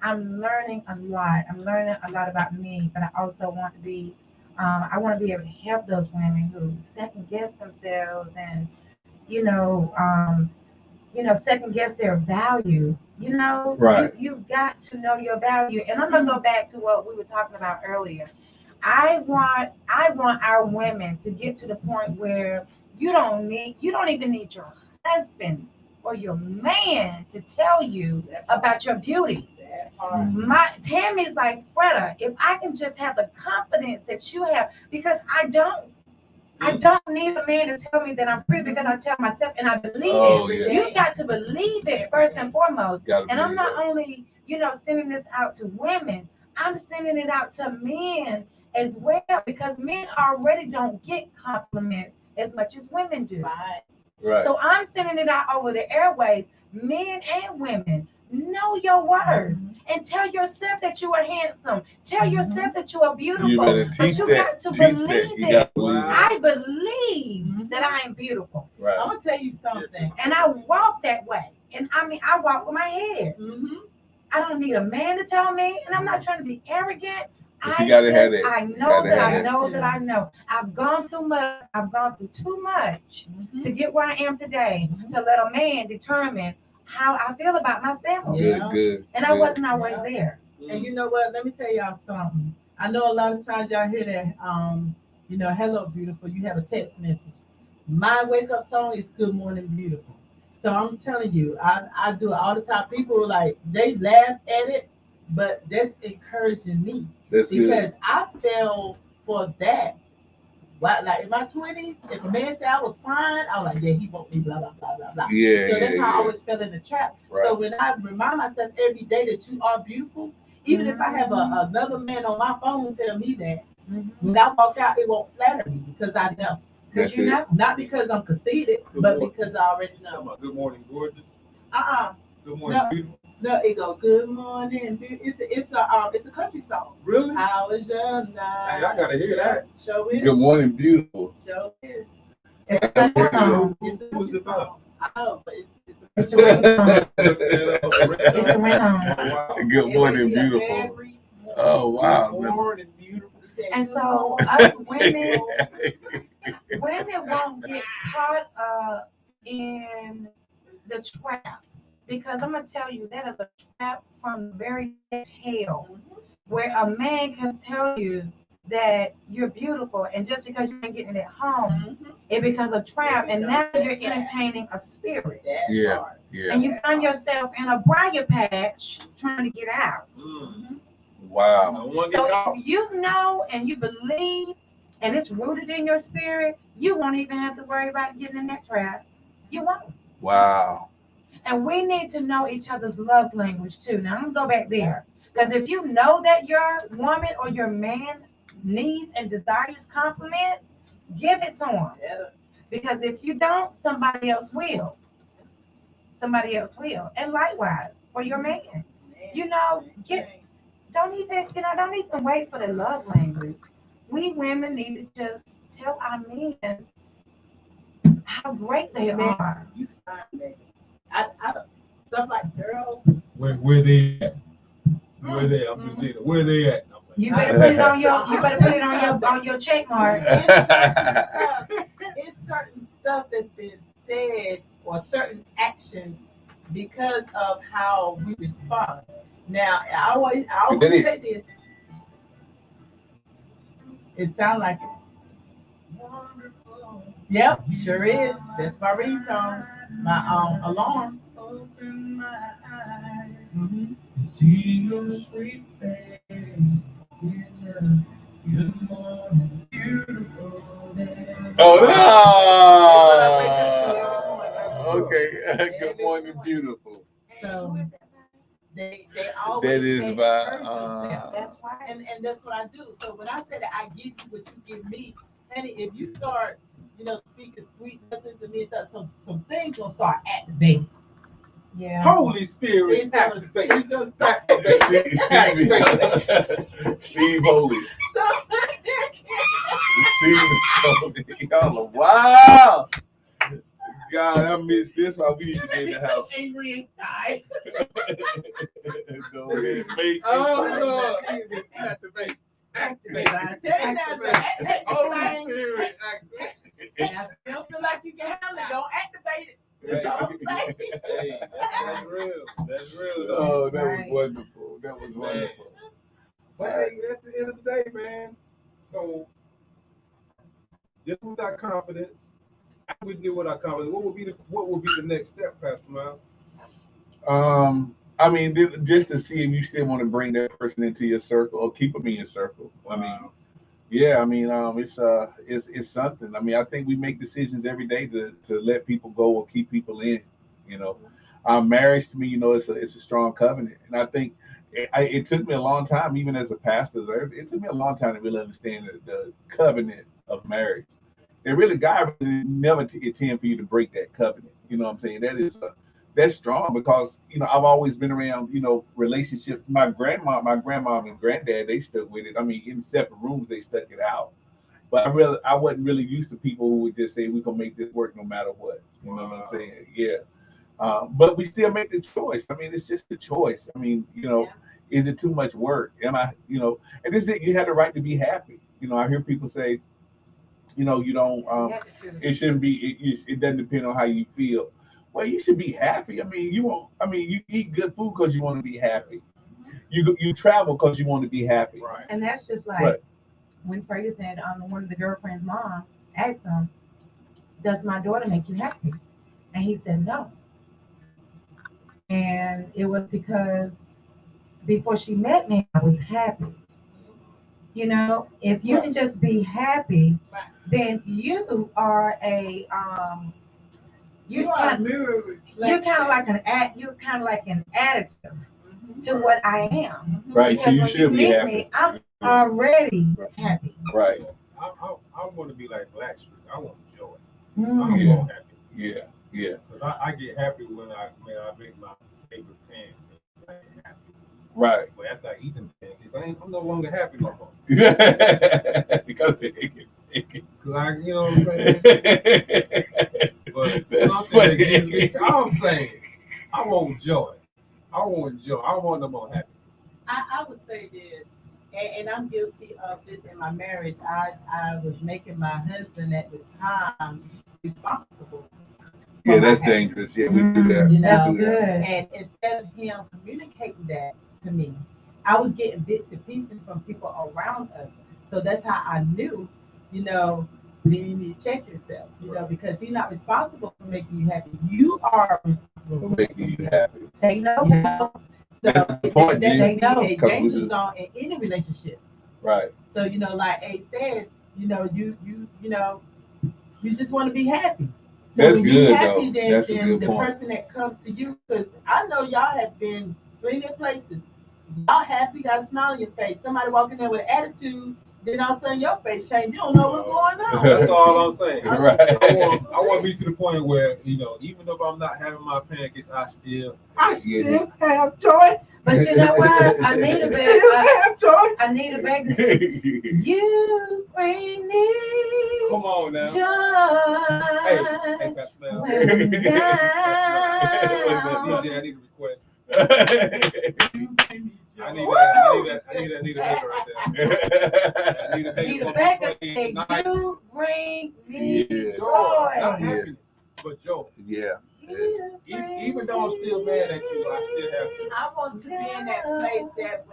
Speaker 2: learning a lot. I'm learning a lot about me, but I also want to be, I want to be able to help those women who second guess themselves and, you know, um, second guess their value.
Speaker 1: Right.
Speaker 2: You've got to know your value. And I'm gonna go back to what we were talking about earlier. I want our women to get to the point where you don't even need your husband or your man to tell you about your beauty. My Tammy's like, Freda, if I can just have the confidence that you have, because I don't need a man to tell me that I'm pretty, because I tell myself and I believe it.
Speaker 1: Yeah.
Speaker 2: You've got to believe it first and foremost. And I'm not
Speaker 1: that.
Speaker 2: only, sending this out to women, I'm sending it out to men as well, because men already don't get compliments as much as women do.
Speaker 1: Right.
Speaker 2: So I'm sending it out over the airways, men and women. Know your worth and tell yourself that you are handsome. Tell yourself that you are beautiful.
Speaker 1: You better
Speaker 2: But
Speaker 1: teach
Speaker 2: you
Speaker 1: that.
Speaker 2: got to
Speaker 1: Teach
Speaker 2: believe
Speaker 1: that. You
Speaker 2: it.
Speaker 1: got to believe it.
Speaker 2: I believe that I am beautiful.
Speaker 1: Right.
Speaker 3: I'm gonna tell you something.
Speaker 2: And I walk that way. And I mean, I walk with my head. I don't need a man to tell me. And I'm not trying to be arrogant.
Speaker 1: But you gotta have that.
Speaker 2: I know that I know that I know. I've gone through much. I've gone through too much to get where I am today, to let a man determine how I feel about myself.
Speaker 1: Good.
Speaker 2: And I wasn't always there.
Speaker 3: And you know what? Let me tell y'all something. I know a lot of times y'all hear that, hello, beautiful. You have a text message. My wake up song is Good Morning, Beautiful. So I'm telling you, I do it all the time. People like, they laugh at it, but that's encouraging me.
Speaker 1: That's
Speaker 3: because
Speaker 1: good.
Speaker 3: I fell for that. Like in my 20s, if a man said I was fine, I was like, yeah, he won't me, blah, blah, blah, blah, blah.
Speaker 1: Yeah.
Speaker 3: So that's how I always fell in the trap.
Speaker 1: Right.
Speaker 3: So when I remind myself every day that you are beautiful, even if I have another man on my phone tell me that, when I walk out, it won't flatter me, because I know.
Speaker 1: That's
Speaker 3: You know, not because I'm conceited, but because I already know.
Speaker 4: Good morning, gorgeous. Good morning, beautiful.
Speaker 3: No, it goes Good Morning. It's a country song.
Speaker 4: Really?
Speaker 3: How is your night?
Speaker 4: Hey, I gotta hear that.
Speaker 3: Show is.
Speaker 1: Good morning, beautiful.
Speaker 3: Show is.
Speaker 4: Who is it about?
Speaker 3: I know, but
Speaker 2: It's a ringtone.
Speaker 4: It's
Speaker 2: a ringtone.
Speaker 1: Good morning, beautiful. Oh wow.
Speaker 4: Good morning, beautiful.
Speaker 2: And so us women won't get caught up in the trap, because I'm gonna tell you, that is a trap from the very hell, where a man can tell you that you're beautiful, and just because you ain't getting it at home, it becomes a trap, and now you're entertaining a spirit.
Speaker 1: Yeah.
Speaker 2: And you find yourself in a briar patch trying to get out.
Speaker 1: Wow.
Speaker 2: So if you know and you believe and it's rooted in your spirit, you won't even have to worry about getting in that trap. You won't.
Speaker 1: Wow.
Speaker 2: And we need to know each other's love language too. Now I'm gonna go back there. Because if you know that your woman or your man needs and desires compliments, give it to him. Because if you don't, somebody else will. Somebody else will. And likewise for your man. Don't even wait for the love language. We women need to just tell our men how great they are.
Speaker 3: You find me. I stuff like girls.
Speaker 4: Where they at? Where they? I'm just saying, where they at?
Speaker 2: You better put it on your check mark.
Speaker 3: It's certain stuff that's been said, or certain actions, because of how we respond. Now, I always say this. It sounds like it. Yep, sure is. That's my ringtone, my alarm.
Speaker 5: Open my eyes,
Speaker 4: See your sweet face.
Speaker 5: it's a good morning,
Speaker 1: Oh,
Speaker 3: That's what I
Speaker 1: no. Okay. Good morning, beautiful.
Speaker 3: So they
Speaker 1: That
Speaker 3: always
Speaker 1: is
Speaker 3: say
Speaker 1: by
Speaker 3: encourage yourself.
Speaker 2: That's right.
Speaker 3: And that's what I do. So when I say that I give you what you give me, honey, if you start, speaking sweet nothings to me and stuff, some things gonna start activating.
Speaker 2: Yeah.
Speaker 4: Holy Spirit,
Speaker 3: It's gonna,
Speaker 4: activate.
Speaker 3: it's gonna start
Speaker 1: Steve Holy.
Speaker 3: So,
Speaker 1: Steve Holy. Y'all are wow. God, I missed this. Why we need to be in the
Speaker 3: so
Speaker 1: house.
Speaker 3: angry inside.
Speaker 1: Go ahead, make
Speaker 3: Oh, Lord.
Speaker 4: Activate.
Speaker 3: Activate. I tell you now, so activate
Speaker 4: Holy
Speaker 3: something.
Speaker 4: Spirit, activate.
Speaker 3: Now, if you don't feel like you can handle it, don't activate it. That's all I'm saying.
Speaker 4: Hey, that's real. That's real.
Speaker 1: Oh, that was
Speaker 2: right.
Speaker 1: wonderful. That was wonderful.
Speaker 4: But hey, at the end of the day, man, so just with our confidence, after we deal with our confidence, what would be the next step, Pastor Miles?
Speaker 1: I mean, just to see if you still want to bring that person into your circle or keep them in your circle. I mean, yeah, I mean, it's something. I mean, I think we make decisions every day to let people go or keep people in. You know, marriage to me, it's a strong covenant, and I think it took me a long time, even as a pastor. It took me a long time to really understand the covenant of marriage. And really, God really never intend for you to break that covenant. You know what I'm saying? That's strong because I've always been around relationships. My grandmom and granddad, they stuck with it. I mean, in separate rooms they stuck it out. But I wasn't really used to people who would just say we're gonna make this work no matter what. You know what I'm saying? Yeah. But we still make the choice. I mean, it's just a choice. I mean, is it too much work? Am I, and this is it. You have the right to be happy. I hear people say, you don't. It shouldn't be. It doesn't depend on how you feel. Well, you should be happy. I mean, you won't. I mean, you eat good food because you want to be happy. You travel because you want to be happy.
Speaker 4: Right.
Speaker 2: And that's just like
Speaker 1: Right.
Speaker 2: when Ferguson, one of the girlfriend's mom, asked him, "Does my daughter make you happy?" And he said no. And it was because before she met me, I was happy. If you can just be happy, then you are
Speaker 3: You are a mirror reflection.
Speaker 2: you're kind of like an additive to what I am.
Speaker 1: Right. So
Speaker 2: Because
Speaker 1: you
Speaker 2: when
Speaker 1: should be
Speaker 2: meet
Speaker 1: happy.
Speaker 2: me, I'm already happy.
Speaker 1: Right.
Speaker 4: I want to be like Blackstreet. I want joy.
Speaker 2: Mm.
Speaker 4: I
Speaker 1: Yeah.
Speaker 4: want happiness.
Speaker 1: Yeah. Yeah.
Speaker 4: Because I get happy when I make my favorite pancakes. I get happy.
Speaker 1: Right.
Speaker 4: But after I eat them pancakes, I'm no longer happy no more.
Speaker 1: Because
Speaker 4: Cause you know what I'm saying? But
Speaker 1: That's
Speaker 4: something that
Speaker 1: funny.
Speaker 4: gives me, I'm saying, I want joy. I want joy. I want no more happiness.
Speaker 3: I would say this, and I'm guilty of this in my marriage. I was making my husband at the time responsible.
Speaker 1: Yeah, that's dangerous. Yeah, we do that.
Speaker 2: That's
Speaker 1: We do that.
Speaker 2: good.
Speaker 3: And instead of him communicating that to me, I was getting bits and pieces from people around us. So that's how I knew, then you need to check yourself, because he's not responsible for making you happy. You are responsible
Speaker 1: For
Speaker 3: for
Speaker 1: making you happy.
Speaker 2: Take no.
Speaker 3: you know. So
Speaker 1: That's the point,
Speaker 3: that
Speaker 1: Gene.
Speaker 3: can be a
Speaker 1: Because we
Speaker 3: danger
Speaker 1: do.
Speaker 3: zone in any relationship.
Speaker 1: Right.
Speaker 3: So like Abe said, you just want to be happy. So
Speaker 1: That's
Speaker 3: when
Speaker 1: good,
Speaker 3: you're happy,
Speaker 1: though.
Speaker 3: then,
Speaker 1: That's a
Speaker 3: then
Speaker 1: good
Speaker 3: the
Speaker 1: point.
Speaker 3: person that comes to you, because I know y'all have been plenty of places. Y'all happy, got a smile on your face. Somebody walking there with an attitude, then all of a sudden your face changed. You don't know what's going on.
Speaker 4: That's all I'm saying.
Speaker 1: Right.
Speaker 4: I want to be to the point where, even if I'm not having my pancakes, I still
Speaker 3: have joy.
Speaker 2: But you know what? I need a bag.
Speaker 3: Have joy.
Speaker 2: I need a bag to say, you bring me
Speaker 4: come on now.
Speaker 2: joy.
Speaker 4: Hey, Pastor Mel.
Speaker 2: When I'm down.
Speaker 4: DJ, I need a request. I need a nigga right there. I need a
Speaker 2: Need a
Speaker 4: nigga
Speaker 2: bag
Speaker 4: for
Speaker 2: to
Speaker 4: me
Speaker 2: say,
Speaker 4: tonight.
Speaker 2: you bring me
Speaker 1: Yeah.
Speaker 4: Joy, not
Speaker 2: joy.
Speaker 4: happiness, but joy.
Speaker 1: Yeah.
Speaker 2: You bring
Speaker 4: Even though I'm still mad at you, I still have to.
Speaker 3: I want to be in that place that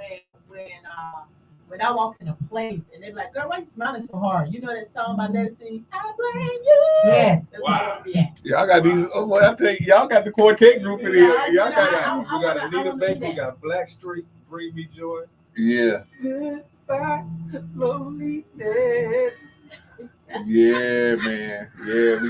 Speaker 3: when I walk in a place and they're like, girl, why you smiling so hard? You know that song by Legacy? I blame you.
Speaker 2: Yeah.
Speaker 3: That's what I want to be at.
Speaker 1: Y'all got these. Oh boy, I tell you, y'all got the quartet group in here. Y'all got.
Speaker 4: We got
Speaker 3: I
Speaker 4: Anita
Speaker 3: wanna
Speaker 4: Baker,
Speaker 3: be
Speaker 4: we
Speaker 3: that.
Speaker 4: got Blackstreet, Bring Me Joy.
Speaker 1: Yeah.
Speaker 4: Goodbye, loneliness.
Speaker 1: Yeah, man. Yeah,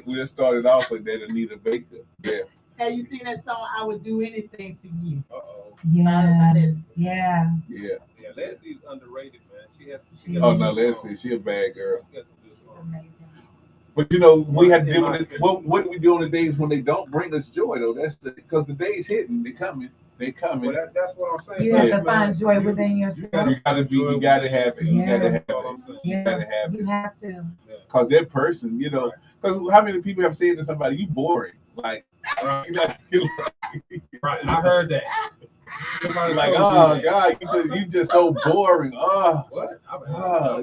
Speaker 1: we started off with that Anita Baker. Yeah.
Speaker 3: Have you seen that song? I would do anything for you.
Speaker 4: Uh-oh.
Speaker 2: Yeah.
Speaker 3: That is-
Speaker 2: Yeah.
Speaker 1: Yeah.
Speaker 4: Yeah, Leslie's underrated, man. She
Speaker 2: She
Speaker 4: got
Speaker 1: Oh
Speaker 4: some
Speaker 1: no,
Speaker 4: good
Speaker 1: let's
Speaker 4: songs.
Speaker 1: see. She a bad girl.
Speaker 4: She got some good
Speaker 2: She's
Speaker 4: songs.
Speaker 2: amazing.
Speaker 1: But you know, we have to
Speaker 4: In
Speaker 1: deal
Speaker 4: my
Speaker 1: with it.
Speaker 4: opinion.
Speaker 1: What do we do on the days when they don't bring us joy though? That's because the days hitting, they coming.
Speaker 4: Well, that's what I'm saying.
Speaker 2: You
Speaker 1: Yeah.
Speaker 2: have to find joy within
Speaker 4: You
Speaker 2: yourself.
Speaker 4: gotta,
Speaker 1: You gotta be. You gotta have it. You gotta have
Speaker 4: That's all I'm
Speaker 1: it.
Speaker 4: saying.
Speaker 1: You
Speaker 2: Yeah,
Speaker 1: gotta have
Speaker 2: you
Speaker 1: it.
Speaker 2: have to.
Speaker 4: Yeah.
Speaker 1: Cause that person, you know, because how many people have said to somebody, "You boring," like,
Speaker 4: Right.
Speaker 1: you
Speaker 4: Right. I heard that. Somebody
Speaker 1: like,
Speaker 4: told me
Speaker 1: oh
Speaker 4: that.
Speaker 1: God, you just so boring. Oh,
Speaker 4: What?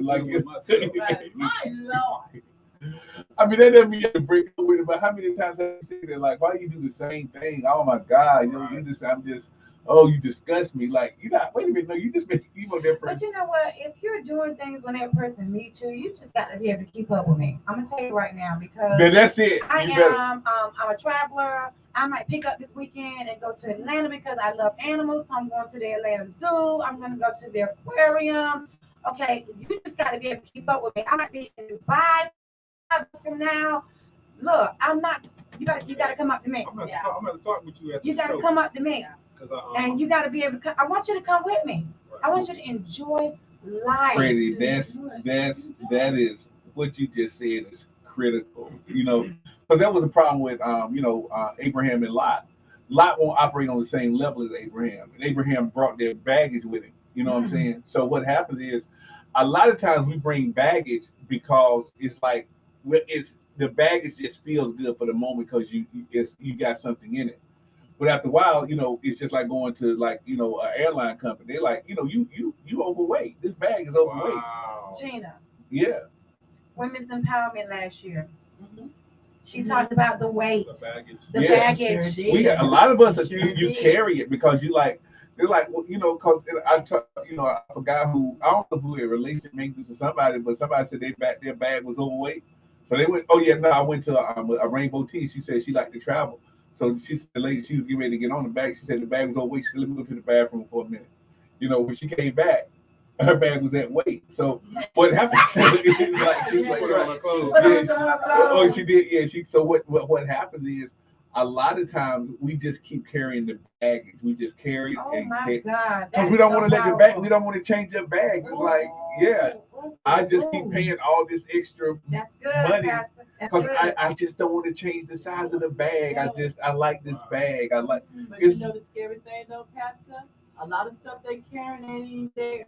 Speaker 1: like
Speaker 4: with myself.
Speaker 3: But my Lord.
Speaker 1: I mean, that doesn't mean you have to break up with it, but how many times have you said that? Like, why you do the same thing? Oh my God, you know, you disgust me. Like, you not, wait a minute, no, you just make you want that
Speaker 2: But
Speaker 1: person.
Speaker 2: you know what? If you're doing things when that person meets you, you just got to be able to keep up with me. I'm gonna tell you right now because
Speaker 1: Then that's it.
Speaker 2: I
Speaker 1: You better.
Speaker 2: am I'm a traveler. I might pick up this weekend and go to Atlanta because I love animals. So I'm going to the Atlanta Zoo. I'm going to go to the aquarium. Okay, you just got to be able to keep up with me. I might be in Dubai 5 years from now. Look, I'm not. You got to come up to me.
Speaker 4: I'm gonna talk with you after
Speaker 2: You
Speaker 4: the
Speaker 2: got to
Speaker 4: show.
Speaker 2: come up to me,
Speaker 4: 'Cause
Speaker 2: and you got to be able to. I want you to come with me. I want you to enjoy life.
Speaker 1: Freddie, that is what you just said is critical. You know, because that was a problem with Abraham and Lot. Lot won't operate on the same level as Abraham, and Abraham brought their baggage with him. You know what I'm saying? So what happens is, a lot of times we bring baggage because it's like it's the baggage just feels good for the moment because you got something in it. But after a while, you know, it's just like going to like an airline company. They're like, you overweight. This bag is overweight.
Speaker 4: Wow.
Speaker 2: Gina,
Speaker 1: Yeah.
Speaker 2: Women's Empowerment last year.
Speaker 3: Mhm.
Speaker 2: She talked about the weight,
Speaker 4: The baggage.
Speaker 2: the
Speaker 1: Yeah.
Speaker 2: baggage.
Speaker 3: Sure
Speaker 1: We
Speaker 3: did.
Speaker 1: got a lot of us.
Speaker 3: Sure
Speaker 1: You
Speaker 3: did.
Speaker 1: carry it because you like. They're like, well, because I forgot who. I don't know who a relationship maintenance to somebody, but somebody said their bag was overweight. So they went. Oh yeah, no, I went to a Rainbow Tea. She said she liked to travel. So she said the lady she was getting ready to get on the bag. She said the bag was overweight. She said, let me go to the bathroom for a minute. When she came back, her bag was that weight. So what happened? It's like she
Speaker 4: Put it on her clothes.
Speaker 2: Put on
Speaker 1: yeah,
Speaker 2: some of
Speaker 1: oh,
Speaker 2: those.
Speaker 1: she did. Yeah, So what happens is a lot of times we just keep carrying the baggage. We just carry it
Speaker 2: Oh
Speaker 1: and
Speaker 2: my
Speaker 1: carry
Speaker 2: God.
Speaker 1: because
Speaker 2: That
Speaker 1: we
Speaker 2: is
Speaker 1: don't
Speaker 2: so
Speaker 1: want to let the bag.
Speaker 2: powerful.
Speaker 1: We don't want to change the bag. It's like, yeah, I just keep paying all this extra
Speaker 2: That's good,
Speaker 1: money
Speaker 2: Pastor. That's
Speaker 1: because
Speaker 2: good.
Speaker 1: I just don't want to change the size of the bag. I like this bag. I like.
Speaker 3: But
Speaker 1: It's
Speaker 3: you know the scary thing though, Pastor? A lot of stuff they carrying ain't even there.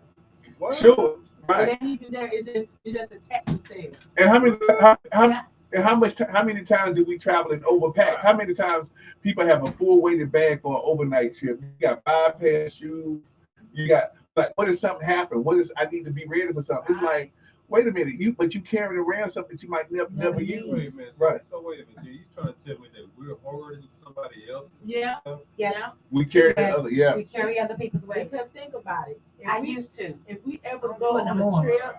Speaker 4: What?
Speaker 1: sure,
Speaker 3: It
Speaker 1: right.
Speaker 3: ain't even there. It's just attached to sales.
Speaker 1: And how many
Speaker 2: Yeah.
Speaker 1: and how many times do we travel and overpack? How many times people have a full weighted bag for an overnight trip? You got 5 pairs of shoes. You got like, what if something happened? What is I need to be ready for something? It's like, wait a minute, but you carrying around something that you might never
Speaker 4: Wait a
Speaker 1: use.
Speaker 4: minute.
Speaker 1: Right.
Speaker 4: So wait a minute. You trying to tell me that we're hoarding somebody else's
Speaker 3: Yeah.
Speaker 4: stuff?
Speaker 2: Yes.
Speaker 3: Yeah.
Speaker 1: We carry the
Speaker 2: Yes.
Speaker 1: other, yeah.
Speaker 2: We carry other people's weight.
Speaker 3: Because think about it.
Speaker 2: I used to.
Speaker 3: If we ever
Speaker 2: I'm
Speaker 3: go
Speaker 2: doing
Speaker 3: on
Speaker 2: no
Speaker 3: a
Speaker 2: more.
Speaker 3: trip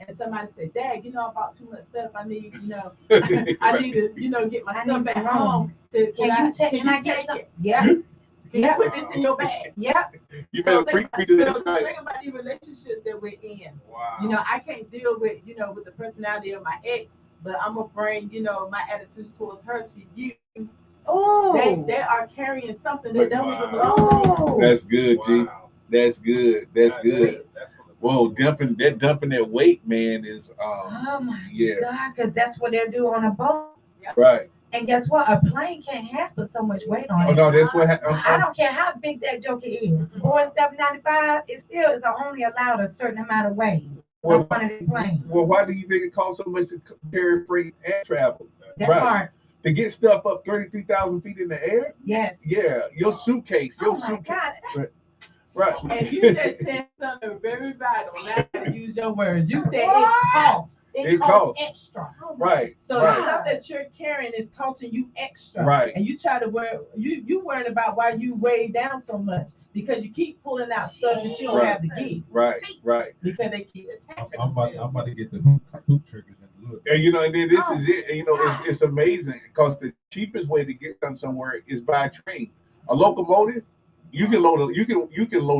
Speaker 3: and somebody say, Dad, I bought too much stuff. I need, I need to, get my
Speaker 2: I
Speaker 3: stuff
Speaker 2: need
Speaker 3: back
Speaker 2: some
Speaker 3: home.
Speaker 2: Can I get some? Yeah.
Speaker 3: Can you
Speaker 2: Yeah.
Speaker 3: put this in your bag?
Speaker 2: Yep.
Speaker 1: You
Speaker 3: So
Speaker 1: better
Speaker 3: think
Speaker 1: preach
Speaker 3: about,
Speaker 1: to this right.
Speaker 3: think about the relationship that we're in.
Speaker 4: Wow.
Speaker 3: I can't deal with, with the personality of my ex, but I'm gonna bring, my attitude towards her to you.
Speaker 2: Oh.
Speaker 3: They are carrying something that don't even belong to them.
Speaker 2: Oh.
Speaker 1: That's good, G.
Speaker 4: Wow.
Speaker 1: That's good. That's good.
Speaker 4: That's from the
Speaker 1: Whoa, dumping that weight, man, is
Speaker 2: Oh my
Speaker 1: yeah,
Speaker 2: God, because that's what they'll do on a boat.
Speaker 1: right.
Speaker 2: And guess what? A plane can't handle so much weight on
Speaker 1: Oh
Speaker 2: it.
Speaker 1: no, that's what
Speaker 2: I don't care how big that joker is. Boeing 795, it still is only allowed a certain amount of weight on one of the planes.
Speaker 1: Well, why do you think it costs so much to carry freight and travel?
Speaker 2: That
Speaker 1: right.
Speaker 2: part,
Speaker 1: To get stuff up 33,000 feet in the air?
Speaker 2: yes.
Speaker 1: Yeah, your suitcase,
Speaker 2: Oh my God.
Speaker 3: And
Speaker 1: right.
Speaker 3: you just said something very vital. Now I gotta use your words. You said
Speaker 2: What?
Speaker 3: it costs.
Speaker 1: It
Speaker 3: It costs extra.
Speaker 1: Right.
Speaker 3: So the
Speaker 1: right.
Speaker 3: stuff that you're carrying is costing you extra.
Speaker 1: Right.
Speaker 3: And you try to you worried about why you weigh down so much because you keep pulling out stuff that you don't
Speaker 1: Right.
Speaker 3: have to get.
Speaker 1: Right.
Speaker 3: Because they keep attaching.
Speaker 4: I'm about to get the hoop triggers and look.
Speaker 1: And and then this is it. And it's amazing because the cheapest way to get them somewhere is by train. A locomotive, You can load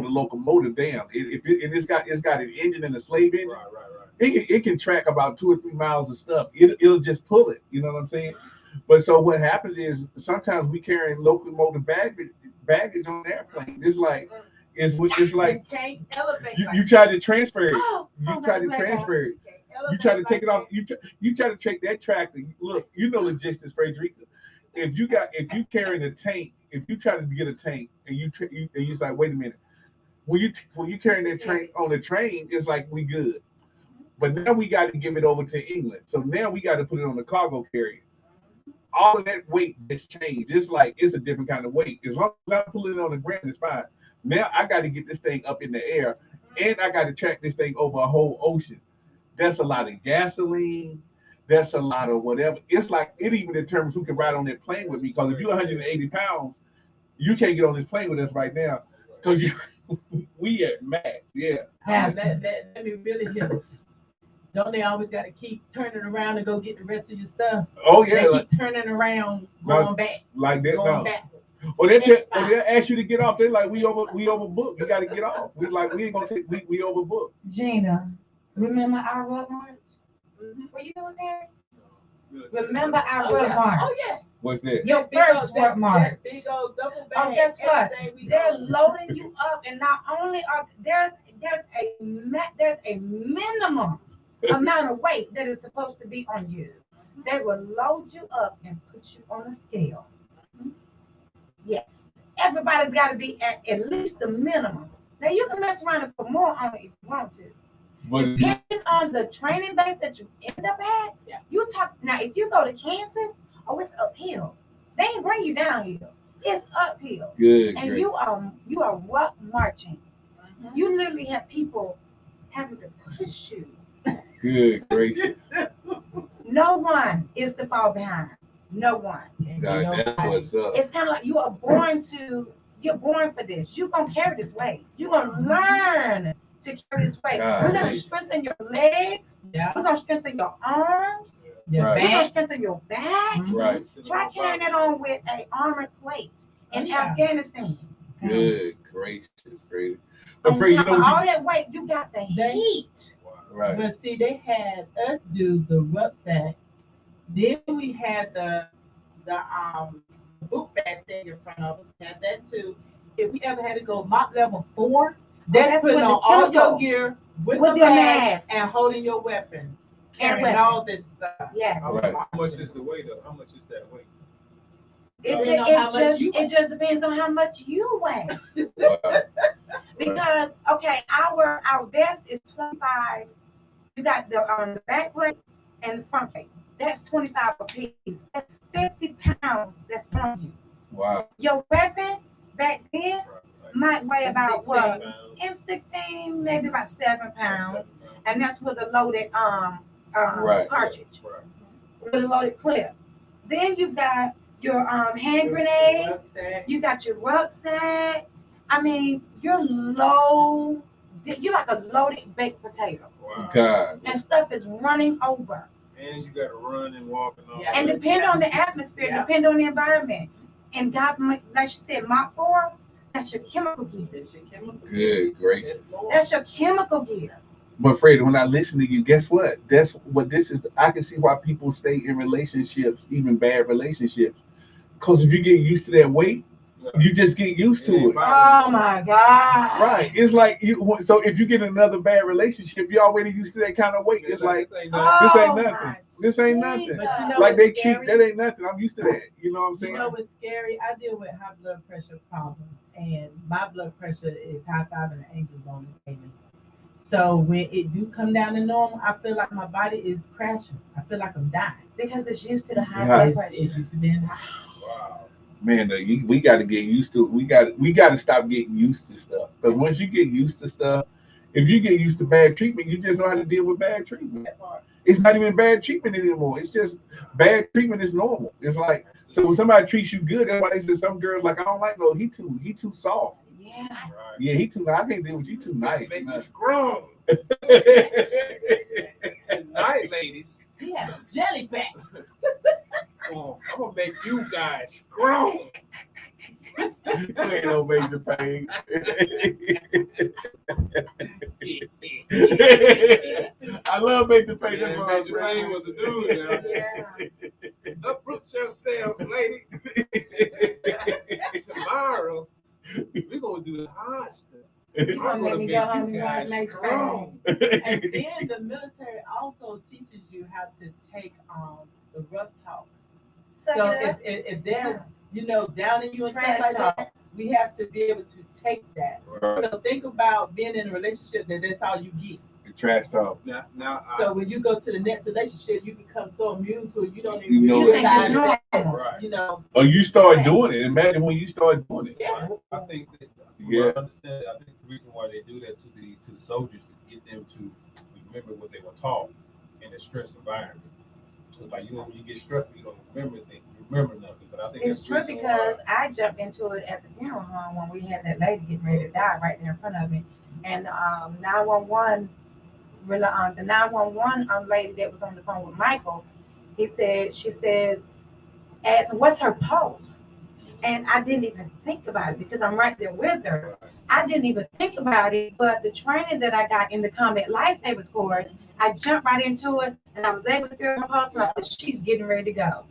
Speaker 1: a locomotive down. And it's got an engine and a slave engine.
Speaker 4: Right.
Speaker 1: It can track about 2 or 3 miles of stuff. It'll just pull it. You know what I'm saying? But so what happens is sometimes we carry locomotive baggage on the airplane. It's like
Speaker 3: You can't elevate.
Speaker 1: you try to transfer it.
Speaker 2: Oh,
Speaker 1: You try to transfer it. You try to take it off. You try to take that tractor. Look, you know logistics, Frederica. If you carrying a tank, if you try to get a tank and you like, wait a minute, when you carrying that train on the train, it's like we good. But now we got to give it over to England. So now we got to put it on the cargo carrier. All of that weight has changed. It's like it's a different kind of weight. As long as I'm pulling it on the ground, it's fine. Now I got to get this thing up in the air, and I got to track this thing over a whole ocean. That's a lot of gasoline. That's a lot of whatever. It's like it even determines who can ride on that plane with me. Because if you're 180 pounds, you can't get on this plane with us right now. Because we at max. Yeah.
Speaker 3: Let me really hit us. Don't they always got to keep turning around and go get the rest of your stuff?
Speaker 1: Oh yeah.
Speaker 3: They keep turning around, going back.
Speaker 1: Like that.
Speaker 3: Going
Speaker 1: No.
Speaker 3: backwards.
Speaker 1: Or they'll ask you to get off. They're like, we overbooked. You got to get off. We ain't gonna take. We overbooked.
Speaker 2: Gina, remember our road march? Were you there? Remember our road march?
Speaker 3: Oh yes.
Speaker 1: What's that?
Speaker 2: Your first road march.
Speaker 3: Big old double bag.
Speaker 2: Oh, guess what? They're
Speaker 3: Loaded.
Speaker 2: loading you up, and not only are there's a minimum amount of weight that is supposed to be on you. They will load you up and put you on a scale. Yes, everybody's got to be at least the minimum. Now you can mess around and put more on it if you want to.
Speaker 1: But
Speaker 2: Depending on the training base that you end up at,
Speaker 3: Yeah.
Speaker 2: you talk now. If you go to Kansas, it's uphill. They ain't bring you downhill. It's uphill,
Speaker 1: good.
Speaker 2: and
Speaker 1: Great.
Speaker 2: you are what marching. You literally have people having to push you.
Speaker 1: Good gracious.
Speaker 2: No one is to fall behind. No one.
Speaker 1: God, that's what's up.
Speaker 2: It's kind of like you're born for this. You're going to carry this weight. You're going to learn to carry this weight.
Speaker 1: God,
Speaker 2: We're going
Speaker 1: right.
Speaker 2: to strengthen your legs.
Speaker 3: Yeah.
Speaker 2: We're going to strengthen your arms.
Speaker 3: Your
Speaker 1: Right.
Speaker 2: We're going to
Speaker 3: back.
Speaker 2: strengthen your back.
Speaker 1: Right.
Speaker 2: Try carrying that on with an armored plate in
Speaker 3: Yeah.
Speaker 2: Afghanistan.
Speaker 1: Good gracious, great.
Speaker 2: On
Speaker 1: But Fred, you
Speaker 2: top
Speaker 1: know
Speaker 2: of
Speaker 1: what
Speaker 2: all that weight, you got the heat.
Speaker 1: right.
Speaker 3: But see, they had us do the rucksack. Then we had the book bag thing in front of us. We had that too. If we ever had to go mop level 4, that's
Speaker 2: that's
Speaker 3: putting
Speaker 2: with the
Speaker 3: on all
Speaker 2: chemical.
Speaker 3: your gear with
Speaker 2: With
Speaker 3: the
Speaker 2: your
Speaker 3: mask
Speaker 2: mask.
Speaker 3: and holding your weapon, carrying
Speaker 2: weapon.
Speaker 3: all this stuff.
Speaker 2: Yes.
Speaker 1: All right.
Speaker 4: How much is the weight though? How much is that weight?
Speaker 2: It just depends on how much you weigh.
Speaker 1: Wow.
Speaker 2: Because our vest is 25. You got the back plate and the front plate. That's 25 a piece. That's 50 pounds that's on you.
Speaker 1: Wow.
Speaker 2: Your weapon back then might weigh about what?
Speaker 3: £16.
Speaker 2: M16, maybe about 7 pounds, and that's with a loaded
Speaker 1: Right.
Speaker 2: cartridge, with a loaded clip. Then you got your hand grenades.
Speaker 3: Rucksack.
Speaker 2: You got your rucksack. I mean, you're low. You're like a loaded baked potato,
Speaker 4: Wow.
Speaker 1: God.
Speaker 2: and stuff is running over.
Speaker 4: And you got to run and walk and all
Speaker 3: Yeah.
Speaker 2: And
Speaker 4: that.
Speaker 2: depend on the atmosphere,
Speaker 3: Yeah.
Speaker 2: depend on the environment. And God, like you said, Mach 4, that's your chemical gear.
Speaker 3: That's your chemical.
Speaker 1: Good gracious.
Speaker 3: That's more.
Speaker 2: That's your chemical gear.
Speaker 1: But Fred, when I listen to you, guess what? That's what this is. I can see why people stay in relationships, even bad relationships. Because if you get used to that weight, you just get used to it.
Speaker 2: Oh my God.
Speaker 1: Right. It's like so if you get another bad relationship, you're already used to that kind of weight. It's like
Speaker 4: This ain't
Speaker 2: Oh,
Speaker 4: nothing.
Speaker 1: this ain't
Speaker 2: my
Speaker 1: nothing. This ain't nothing.
Speaker 2: Jesus.
Speaker 3: But you know
Speaker 1: Like they
Speaker 3: what's
Speaker 1: cheat,
Speaker 3: scary?
Speaker 1: that ain't nothing. I'm used to that. You know what I'm saying?
Speaker 3: You know what's scary? I deal with high blood pressure problems, and my blood pressure is high fiving the angels on the daily. So when it do come down to normal, I feel like my body is crashing. I feel like I'm dying.
Speaker 2: Because it's used to the high
Speaker 1: Yeah.
Speaker 2: blood
Speaker 3: It's
Speaker 2: pressure.
Speaker 3: used to being high.
Speaker 4: Wow.
Speaker 1: Man, we got to get used to it. We got to stop getting used to stuff. Because once you get used to stuff, if you get used to bad treatment, you just know how to deal with bad treatment.
Speaker 3: That part.
Speaker 1: It's not even bad treatment anymore. It's just bad treatment is normal. It's like, so when somebody treats you good, that's why they say some girls like, I don't like no, he too soft.
Speaker 2: Yeah.
Speaker 4: Right.
Speaker 1: Yeah, he too. I can't deal with you too nice.
Speaker 4: Make you strong. Tonight, ladies.
Speaker 3: He has a jelly back.
Speaker 4: I'm gonna make you guys strong.
Speaker 1: ain't no major pain. I love major pain.
Speaker 4: Yeah, Major Payne was the dude now.
Speaker 2: Yeah.
Speaker 4: Uproot yourselves, ladies. Tomorrow, we're going to do the hard stuff.
Speaker 2: You gonna let me go home and watch Major Payne?
Speaker 3: And then the military also teaches you how to take the rough talk.
Speaker 2: So,
Speaker 3: So
Speaker 2: yeah.
Speaker 3: if they're down in you and stuff
Speaker 2: Trash
Speaker 3: like
Speaker 2: talk.
Speaker 3: that, we have to be able to take that.
Speaker 1: Right.
Speaker 3: So think about being in a relationship that's all you get.
Speaker 1: The trash talk.
Speaker 4: Now,
Speaker 3: So when you go to the next relationship, you become so immune to it, you don't
Speaker 1: You
Speaker 3: even
Speaker 1: know
Speaker 2: You think
Speaker 3: realize
Speaker 2: it's
Speaker 3: that.
Speaker 2: normal.
Speaker 4: right.
Speaker 1: Oh, you start doing it. Imagine when you start doing it.
Speaker 3: Yeah.
Speaker 4: I think that,
Speaker 1: Yeah.
Speaker 4: I understand. I think the reason why they do that to the soldiers to get them to remember what they were taught in a stress environment. So like when you get stressed, you don't remember nothing. But I think
Speaker 2: It's
Speaker 4: that's the
Speaker 2: true
Speaker 4: reason
Speaker 2: because
Speaker 4: why.
Speaker 2: I jumped into it at the funeral home when we had that lady getting ready to die right there in front of me, and 911, the 911 lady that was on the phone with Michael, she says, asked, "What's her pulse?" And I didn't even think about it because I'm right there with her. I didn't even think about it, but the training that I got in the combat lifesavers course, I jumped right into it, and I was able to feel her pulse, and I said, "She's getting ready to go."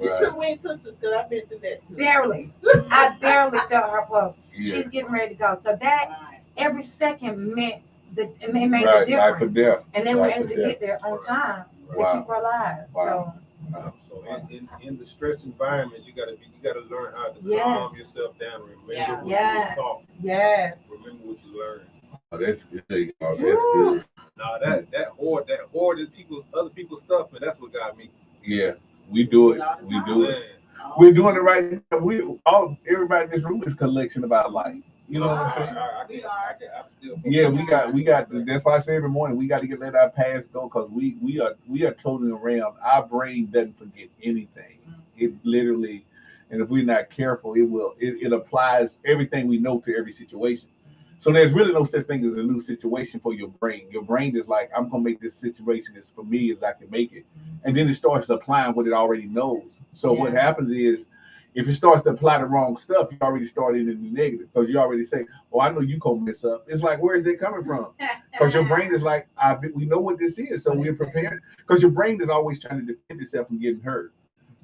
Speaker 3: It's your twin sisters, because I've been through that too.
Speaker 2: Barely. I barely felt her pulse.
Speaker 1: Yeah.
Speaker 2: She's getting ready to go. So that every second meant it made
Speaker 1: Right.
Speaker 2: the
Speaker 1: Life or
Speaker 2: difference.
Speaker 1: death.
Speaker 2: And they were
Speaker 1: Life
Speaker 2: able
Speaker 1: or
Speaker 2: to
Speaker 1: death.
Speaker 2: get there on time to
Speaker 1: Wow.
Speaker 2: keep her alive.
Speaker 1: Wow.
Speaker 4: So in the stress environments, you gotta learn how to
Speaker 2: Yes.
Speaker 4: calm yourself down. Remember
Speaker 3: Yeah.
Speaker 4: what you
Speaker 2: Yes.
Speaker 4: was taught.
Speaker 2: Yes.
Speaker 4: Remember what you learned.
Speaker 1: Oh, that's good. Oh, that's
Speaker 2: Woo.
Speaker 1: good.
Speaker 4: Now that hoard is other people's stuff, and that's what got me.
Speaker 1: Yeah. We do it. We do it.
Speaker 4: Man.
Speaker 1: We're doing it right now. Everybody in this room is collection about life. You know what I'm saying?
Speaker 4: I'm still.
Speaker 1: Yeah, we got. That's why I say every morning we got to let our past go because we are totaling around. Our brain doesn't forget anything. It literally, and if we're not careful, it applies everything we know to every situation. So there's really no such thing as a new situation for your brain. Your brain is like, I'm gonna make this situation as familiar as I can make it, and then it starts applying what it already knows. So what happens is, if it starts to apply the wrong stuff, you already started in the negative because you already say, "Oh, I know you gonna mess up." It's like, where is that coming from? Because your brain is like, we know what this is, so we're prepared. Because your brain is always trying to defend itself from getting hurt.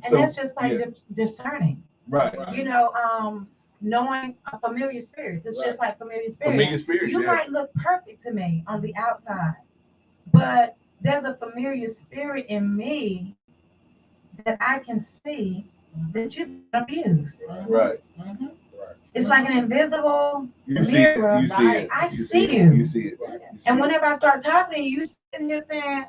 Speaker 2: And that's just like discerning.
Speaker 1: Right.
Speaker 2: You know, knowing familiar spirits. It's just like familiar spirits.
Speaker 1: Familiar spirits.
Speaker 2: You might look perfect to me on the outside, but there's a familiar spirit in me that I can see that you abuse.
Speaker 1: Right.
Speaker 2: It's like an invisible
Speaker 1: You see
Speaker 2: mirror.
Speaker 1: it. You see it.
Speaker 2: I
Speaker 1: You
Speaker 2: see you.
Speaker 1: You see it.
Speaker 2: And whenever I start talking to you, you sitting there saying,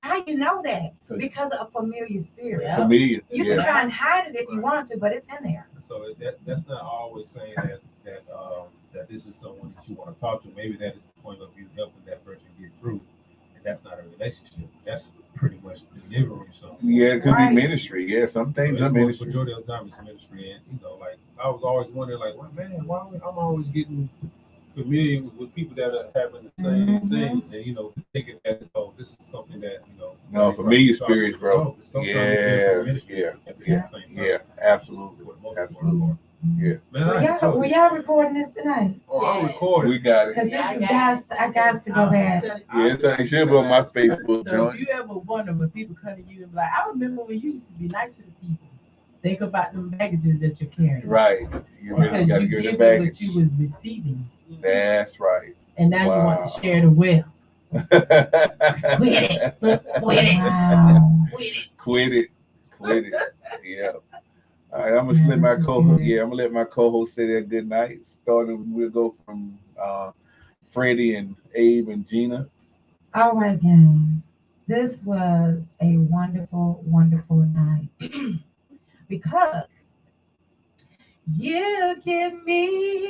Speaker 2: "How you know that?" Because of a familiar spirit.
Speaker 1: Familiar.
Speaker 2: You can try and hide it if you want to, but it's in there.
Speaker 4: So that's not always saying that this is someone that you want to talk to. Maybe that is the point of view helping that person get through, and that's not a relationship. That's pretty much delivering something.
Speaker 1: Yeah, it could
Speaker 2: Right.
Speaker 1: be ministry. Yeah, some things are ministry.
Speaker 4: Majority of the time, it's ministry, and like I was always wondering, like, well, man, why I'm always getting familiar with people that are having the same thing, and thinking that this is something that
Speaker 1: No, familiar spirits, bro.
Speaker 4: No, sometimes it's ministry
Speaker 1: Yeah,
Speaker 4: at the same time.
Speaker 1: yeah, absolutely,
Speaker 4: For the most
Speaker 1: absolutely.
Speaker 4: part.
Speaker 1: Yeah.
Speaker 4: Man,
Speaker 2: Were y'all recording this tonight?
Speaker 4: Oh, I'm recording.
Speaker 1: We got it.
Speaker 2: Because this is guys, I got to go back.
Speaker 1: Yeah, it should be on my Facebook
Speaker 3: So if
Speaker 1: joint.
Speaker 3: you ever wonder when people come to you and be like, I remember when you used to be nice to the people. Think about them baggages that you're carrying.
Speaker 1: Right. You really
Speaker 3: Because
Speaker 1: got to
Speaker 3: you
Speaker 1: give
Speaker 3: give
Speaker 1: the
Speaker 3: it
Speaker 1: baggage.
Speaker 3: what you was receiving.
Speaker 1: That's right.
Speaker 3: And now you want to share the wealth.
Speaker 1: Quit
Speaker 3: it.
Speaker 2: Wow.
Speaker 1: Quit it. Yeah. All right, I'm gonna let my co-host. Yeah, I'm gonna let my co-host say their good night. Starting, we'll go from Freddie and Abe and Gina.
Speaker 2: All right, gang. This was a wonderful, wonderful night. Because you give me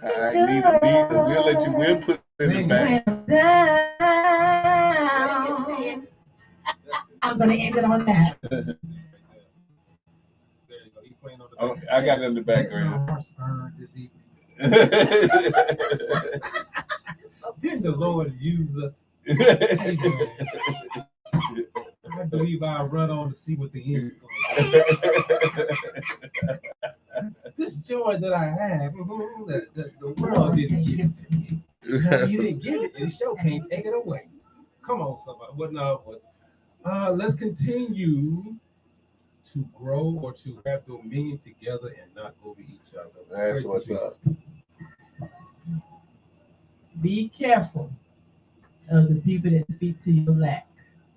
Speaker 1: I need. We'll let you. We'll put it in the back.
Speaker 2: down. I'm going to end it on that.
Speaker 4: There you go. He playing on the
Speaker 1: Oh, I got it in the background.
Speaker 4: this evening. Didn't the Lord use us? I believe I'll run on to see what the end is going to be. this joy that I have, the world didn't give it to me. No, you didn't give it, and the show can't take it away. Come on, somebody. What now? Let's continue to grow or to have dominion together and not over each other.
Speaker 1: That's
Speaker 4: Grace
Speaker 1: what's
Speaker 4: and
Speaker 1: up.
Speaker 4: peace.
Speaker 3: Be careful of the people that speak to your lack.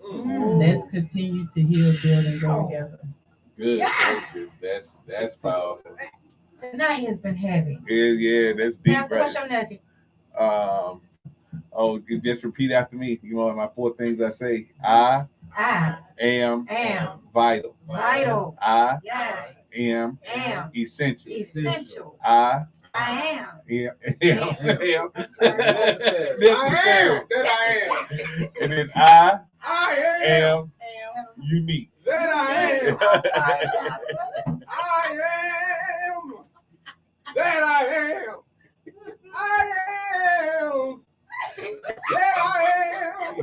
Speaker 3: Let's continue to heal, build, and grow together.
Speaker 1: Good.
Speaker 2: Yeah.
Speaker 1: That's powerful.
Speaker 2: Tonight has been heavy.
Speaker 1: Yeah, that's deep,
Speaker 2: Pastor, what's
Speaker 1: right?
Speaker 2: your nugget?
Speaker 1: You just repeat after me. You know, my 4 things I say. I
Speaker 2: I
Speaker 1: am
Speaker 2: am
Speaker 1: vital.
Speaker 2: vital.
Speaker 1: I
Speaker 2: Yes.
Speaker 1: am
Speaker 2: Am
Speaker 1: essential.
Speaker 2: essential.
Speaker 1: I
Speaker 2: I am.
Speaker 1: am
Speaker 4: Necessary.
Speaker 1: necessary.
Speaker 4: That I am.
Speaker 1: And then I
Speaker 4: I
Speaker 1: am unique.
Speaker 4: That I am.
Speaker 2: Am.
Speaker 4: I am. That I am. I am. That I am.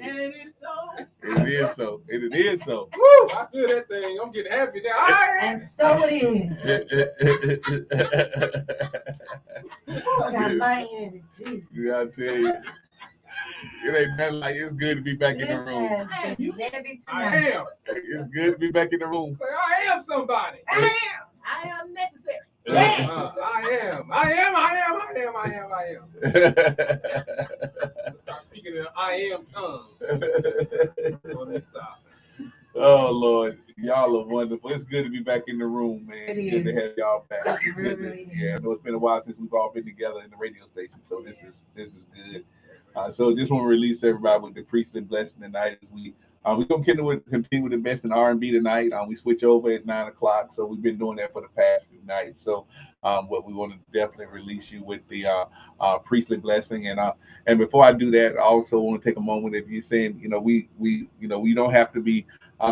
Speaker 3: And it's so.
Speaker 1: It is so. It is so.
Speaker 4: Woo! I feel that thing. I'm getting happy now. I am.
Speaker 2: And so it is. I got light in it. Jesus.
Speaker 1: Yeah, I tell you, it ain't nothing like it's good to be back in the
Speaker 2: This
Speaker 1: room.
Speaker 2: has been heavy
Speaker 4: I
Speaker 2: tonight.
Speaker 4: am.
Speaker 1: It's good to be back in the room.
Speaker 4: Say, I am somebody.
Speaker 3: I am necessary.
Speaker 4: I am. Start speaking in I am tongue. Let me stop.
Speaker 1: Oh Lord, y'all are wonderful. It's good to be back in the room, man.
Speaker 2: It
Speaker 1: Good to
Speaker 2: is.
Speaker 1: have y'all back. It's
Speaker 2: It
Speaker 1: good
Speaker 2: really
Speaker 1: to,
Speaker 2: is.
Speaker 1: yeah, I know it's been a while since we've all been together in the radio station, so this is good. So just want to release everybody with the priestly blessing tonight as we're gonna continue with the best in R&B tonight. We switch over at 9 o'clock, so we've been doing that for the past few nights. So what we want to definitely release you with the priestly blessing, and before I do that, I also want to take a moment. If you're saying, we don't have to be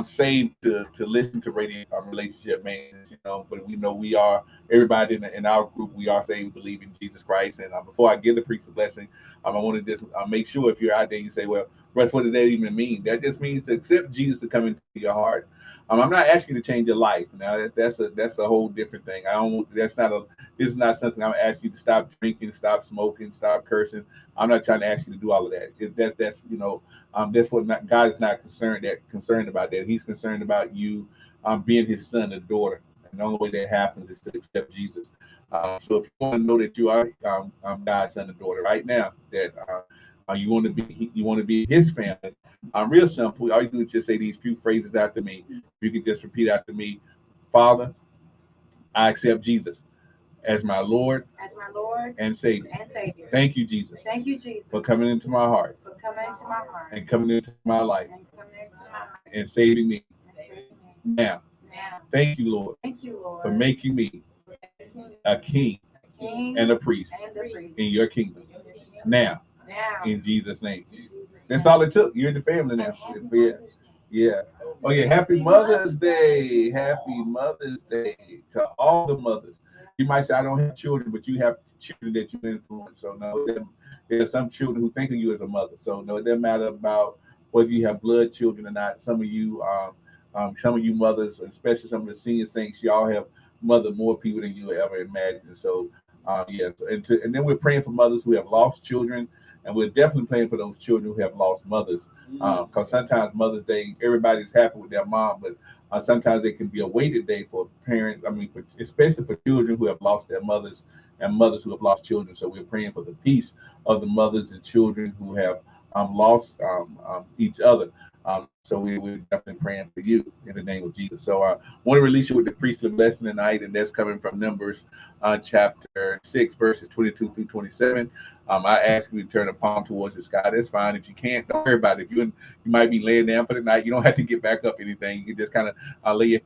Speaker 1: saved to listen to radio relationship maintenance, but we know we are everybody in our group. We are saved, believe in Jesus Christ. And before I give the priestly blessing, I want to just make sure if you're out there, you say, well, Russ, what does that even mean? That just means to accept Jesus to come into your heart. I'm not asking you to change your life. Now that's a whole different thing. This is not something I'm asking you to stop drinking, stop smoking, stop cursing. I'm not trying to ask you to do all of that. That's what God is not concerned about that. He's concerned about you being his son or daughter. And the only way that happens is to accept Jesus. So if you want to know that you are God's son or daughter right now, that you want to be his family. Real simple. All you do is just say these few phrases after me. You can just repeat after me. Father, I accept Jesus as my Lord and Savior. Thank you, Jesus,
Speaker 2: Thank you, Jesus,
Speaker 1: for coming into my heart
Speaker 2: for coming into my heart
Speaker 1: and coming into my life
Speaker 2: and coming into my life
Speaker 1: and saving me.
Speaker 2: and saving me.
Speaker 1: Now,
Speaker 2: Now,
Speaker 1: thank you, Lord,
Speaker 2: thank you, Lord,
Speaker 1: for making me a king
Speaker 2: King
Speaker 1: and a priest
Speaker 2: and the priest
Speaker 1: in your kingdom. Now,
Speaker 2: now.
Speaker 1: in Jesus' name.
Speaker 2: In Jesus'
Speaker 1: That's
Speaker 2: name.
Speaker 1: all it took. You're in the family
Speaker 2: And
Speaker 1: now.
Speaker 2: happy
Speaker 1: Yeah.
Speaker 2: Mother's Day.
Speaker 1: Yeah. Oh yeah. Happy Mother's Day. Happy Mother's Day to all the mothers. You might say I don't have children, but you have children that you influence. So no, there's some children who think of you as a mother. So no, it doesn't matter about whether you have blood children or not. Some of you mothers, especially some of the senior saints, y'all have mothered more people than you would ever imagine. So yeah. So, and then we're praying for mothers who have lost children. And we're definitely praying for those children who have lost mothers. Because sometimes Mother's Day, everybody's happy with their mom, but sometimes they can be a weighted day for parents. Especially for children who have lost their mothers and mothers who have lost children. So we're praying for the peace of the mothers and children who have lost each other. So we're definitely praying for you in the name of Jesus. So I want to release you with the priestly blessing tonight, and that's coming from Numbers chapter 6, verses 22 through 27. I ask you to turn the palm towards the sky. That's fine. If you can't, don't worry about it. If you might be laying down for the night, you don't have to get back up anything. You can just kind of lay your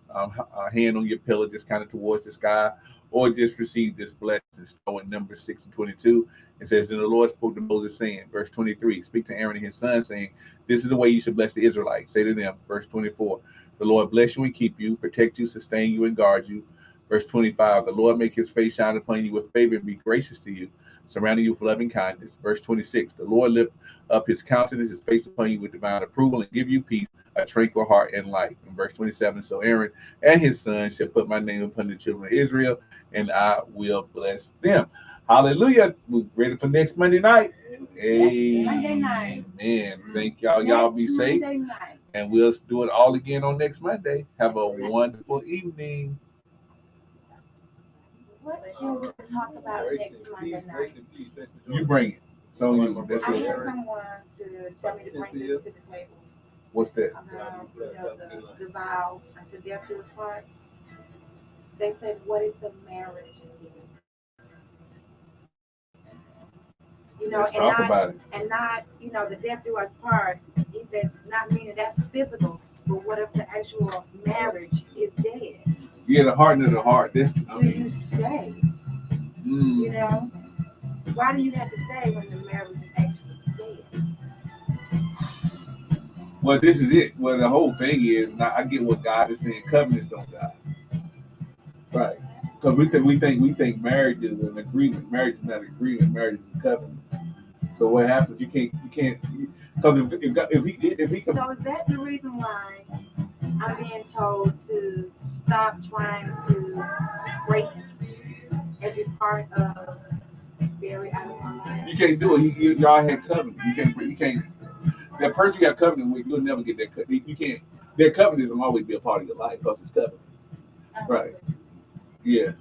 Speaker 1: hand on your pillow, just kind of towards the sky, or just receive this blessing. So in Numbers 6 and 22, it says, "And the Lord spoke to Moses, saying," verse 23, "Speak to Aaron and his son, saying, this is the way you should bless the Israelites. Say to them," verse 24, "The Lord bless you and keep you, protect you, sustain you, and guard you." Verse 25, "The Lord make his face shine upon you with favor and be gracious to you. surrounding you with loving kindness. Verse 26, the Lord lift up his countenance, his face upon you with divine approval, and give you peace, a tranquil heart and life. In verse 27, so Aaron and his sons shall put my name upon the children of Israel, and I will bless them. Hallelujah. We're ready for next Monday night.
Speaker 2: Monday night.
Speaker 1: Amen. Thank y'all. Y'all be safe.
Speaker 2: Monday night.
Speaker 1: And we'll do it all again on next Monday. Have a wonderful evening.
Speaker 2: What can we talk about next Monday night?
Speaker 1: You bring it. So you. That's
Speaker 2: I
Speaker 1: your
Speaker 2: need
Speaker 1: turn.
Speaker 2: someone to tell me to bring this to the table.
Speaker 1: What's that?
Speaker 2: About, the vow until death do us part. They said, what if the marriage is given?
Speaker 1: Let's talk about it.
Speaker 2: And not, the death do us part. He said, not meaning that's physical, but what if the actual marriage is dead?
Speaker 1: Yeah, the hardening of the heart.
Speaker 2: Do you stay? Why do you have to stay when the marriage is actually dead?
Speaker 1: Well, this is it. Well, the whole thing is, now I get what God is saying. Covenants don't die, right? Because we think marriage is an agreement. Marriage is not an agreement. Marriage is a covenant. So what happens? You can't. Because if he
Speaker 2: So is that the reason why I'm being told to stop trying to scrape every part of Barry out of my life?
Speaker 1: You can't do it. Y'all had covenant. You can't. That person you have covenant with, you'll never get that. You can't. Their covenants will always be a part of your life because it's covenant. Right. Yeah.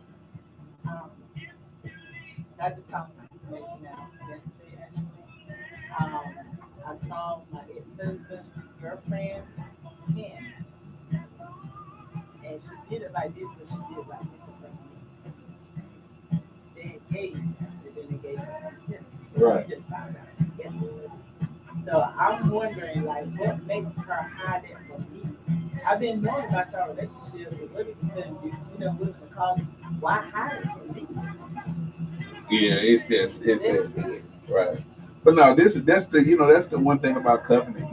Speaker 3: I just found some information out yesterday, actually. I saw my ex-husband's girlfriend, Ken, and she did it like this, but she did it like this in front of me. They engaged now. They've been engaged since December.
Speaker 1: Right.
Speaker 3: We just found out yesterday. So I'm wondering, like, what makes her hide it from me? I've been knowing about your relationship, but what if women are calling, why hide it from me?
Speaker 1: Yeah, it's just right. But no, that's the one thing about covenant.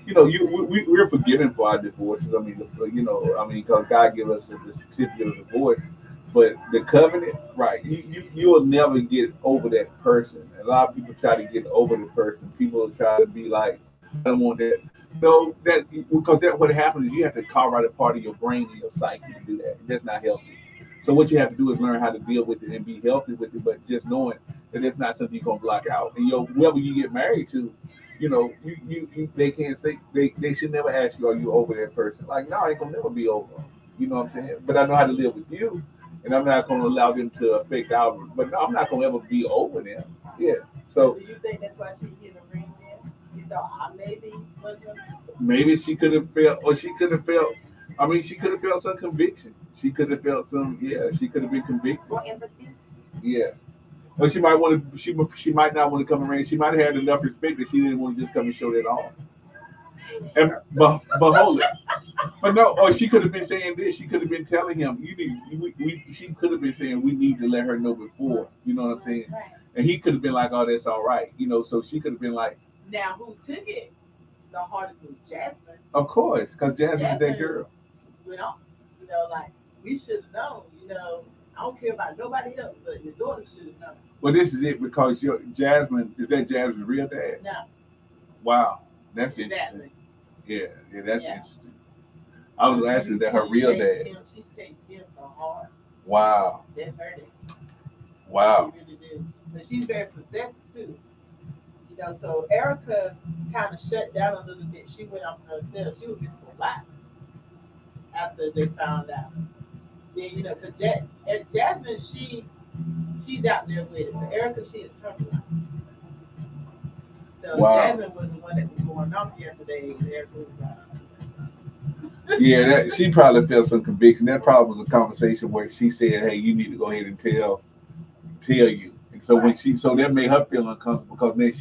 Speaker 1: We're forgiven for our divorces. Because God gave us the certificate of divorce. But the covenant, right? You will never get over that person. A lot of people try to get over the person. People try to be like, I don't want that. No, that because what happens is you have to carve out a part of your brain and your psyche to do that. That's not healthy. So what you have to do is learn how to deal with it and be healthy with it, but just knowing that it's not something you're gonna block out. And whoever you get married to, they can't say they should never ask you, are you over that person? Like, no, I ain't gonna never be over them. You know what I'm saying? But I know how to live with you, and I'm not gonna allow them to affect our. But no, I'm not gonna ever be over them. Yeah. So
Speaker 3: do you think that's why she hit a ring then? She thought I maybe wasn't.
Speaker 1: maybe she could have felt, or she could have felt. I mean, she could have felt some conviction. She could have felt some. Yeah, she could have been convicted.
Speaker 2: Or empathy?
Speaker 1: Yeah. Or she might want to. She might not want to come around. She might have had enough respect that she didn't want to just come and show that off. And but hold it. But no. Or she could have been saying this. She could have been telling him. You need. She could have been saying we need to let her know before. You know what I'm saying?
Speaker 2: Right.
Speaker 1: And he could have been like, oh, that's all right. So she could have been like,
Speaker 3: Now who took it? The hardest was Jasmine.
Speaker 1: of course, because Jasmine is that girl.
Speaker 3: Went off. Like we should have known. I don't care about nobody else, but your daughter should have known.
Speaker 1: Well, this is it because Jasmine is that Jasmine's real dad?
Speaker 3: No.
Speaker 1: Wow, that's interesting. Yeah, that's interesting. I was asking that her real dad.
Speaker 3: She takes him to heart.
Speaker 1: Wow.
Speaker 3: That's her dad.
Speaker 1: Wow.
Speaker 3: She really do. But she's very possessive too. So Erica kind of shut down a little bit. She went off to herself. She was just for a while after they found out. Then, because Jasmine, she's out there with it. But Erica, she internalized. So wow. Jasmine was the one that was going off yesterday. And Erica was
Speaker 1: yeah, she probably felt some conviction. That probably was a conversation where she said, "Hey, you need to go ahead and tell you." And so when that made her feel uncomfortable because then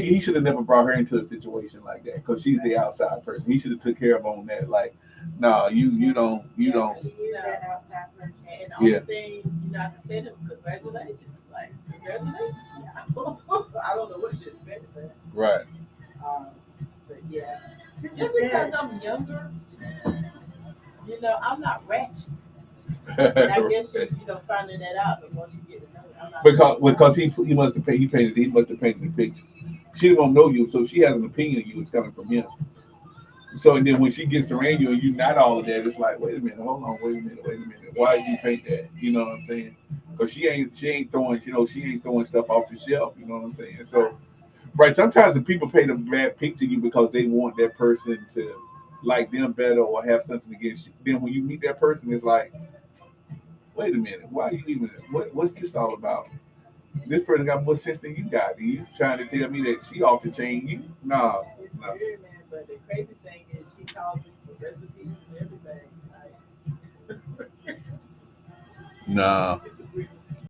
Speaker 1: he should have never brought her into a situation like that because she's the outside person. He should have took care of on that. Like, no, you don't.
Speaker 2: That outside person.
Speaker 3: And the only thing I can say to them, congratulations. Like, congratulations. I don't know what she expected.
Speaker 1: Right.
Speaker 3: But yeah, just because I'm younger, I'm not ratchet. And I guess she's, finding that out the more she get to know it. I'm not
Speaker 1: because he must have painted the picture. She don't know you, so she has an opinion of you. It's coming from him. So and then when she gets around you and you're not all of that, it's like, wait a minute, hold on, wait a minute. Why did you paint that? You know what I'm saying? Because she ain't throwing, she ain't throwing stuff off the shelf. You know what I'm saying? So right, sometimes the people paint a bad picture of you because they want that person to like them better or have something against you. Then when you meet that person, it's like, wait a minute, why are you even? What's this all about? This person got more sense than you got. And you trying to tell me that she off the chain? You nah,
Speaker 3: it's
Speaker 1: nah.
Speaker 3: weird, man. But the crazy thing is, she calls me for recipes and everything. Like,
Speaker 1: Nah,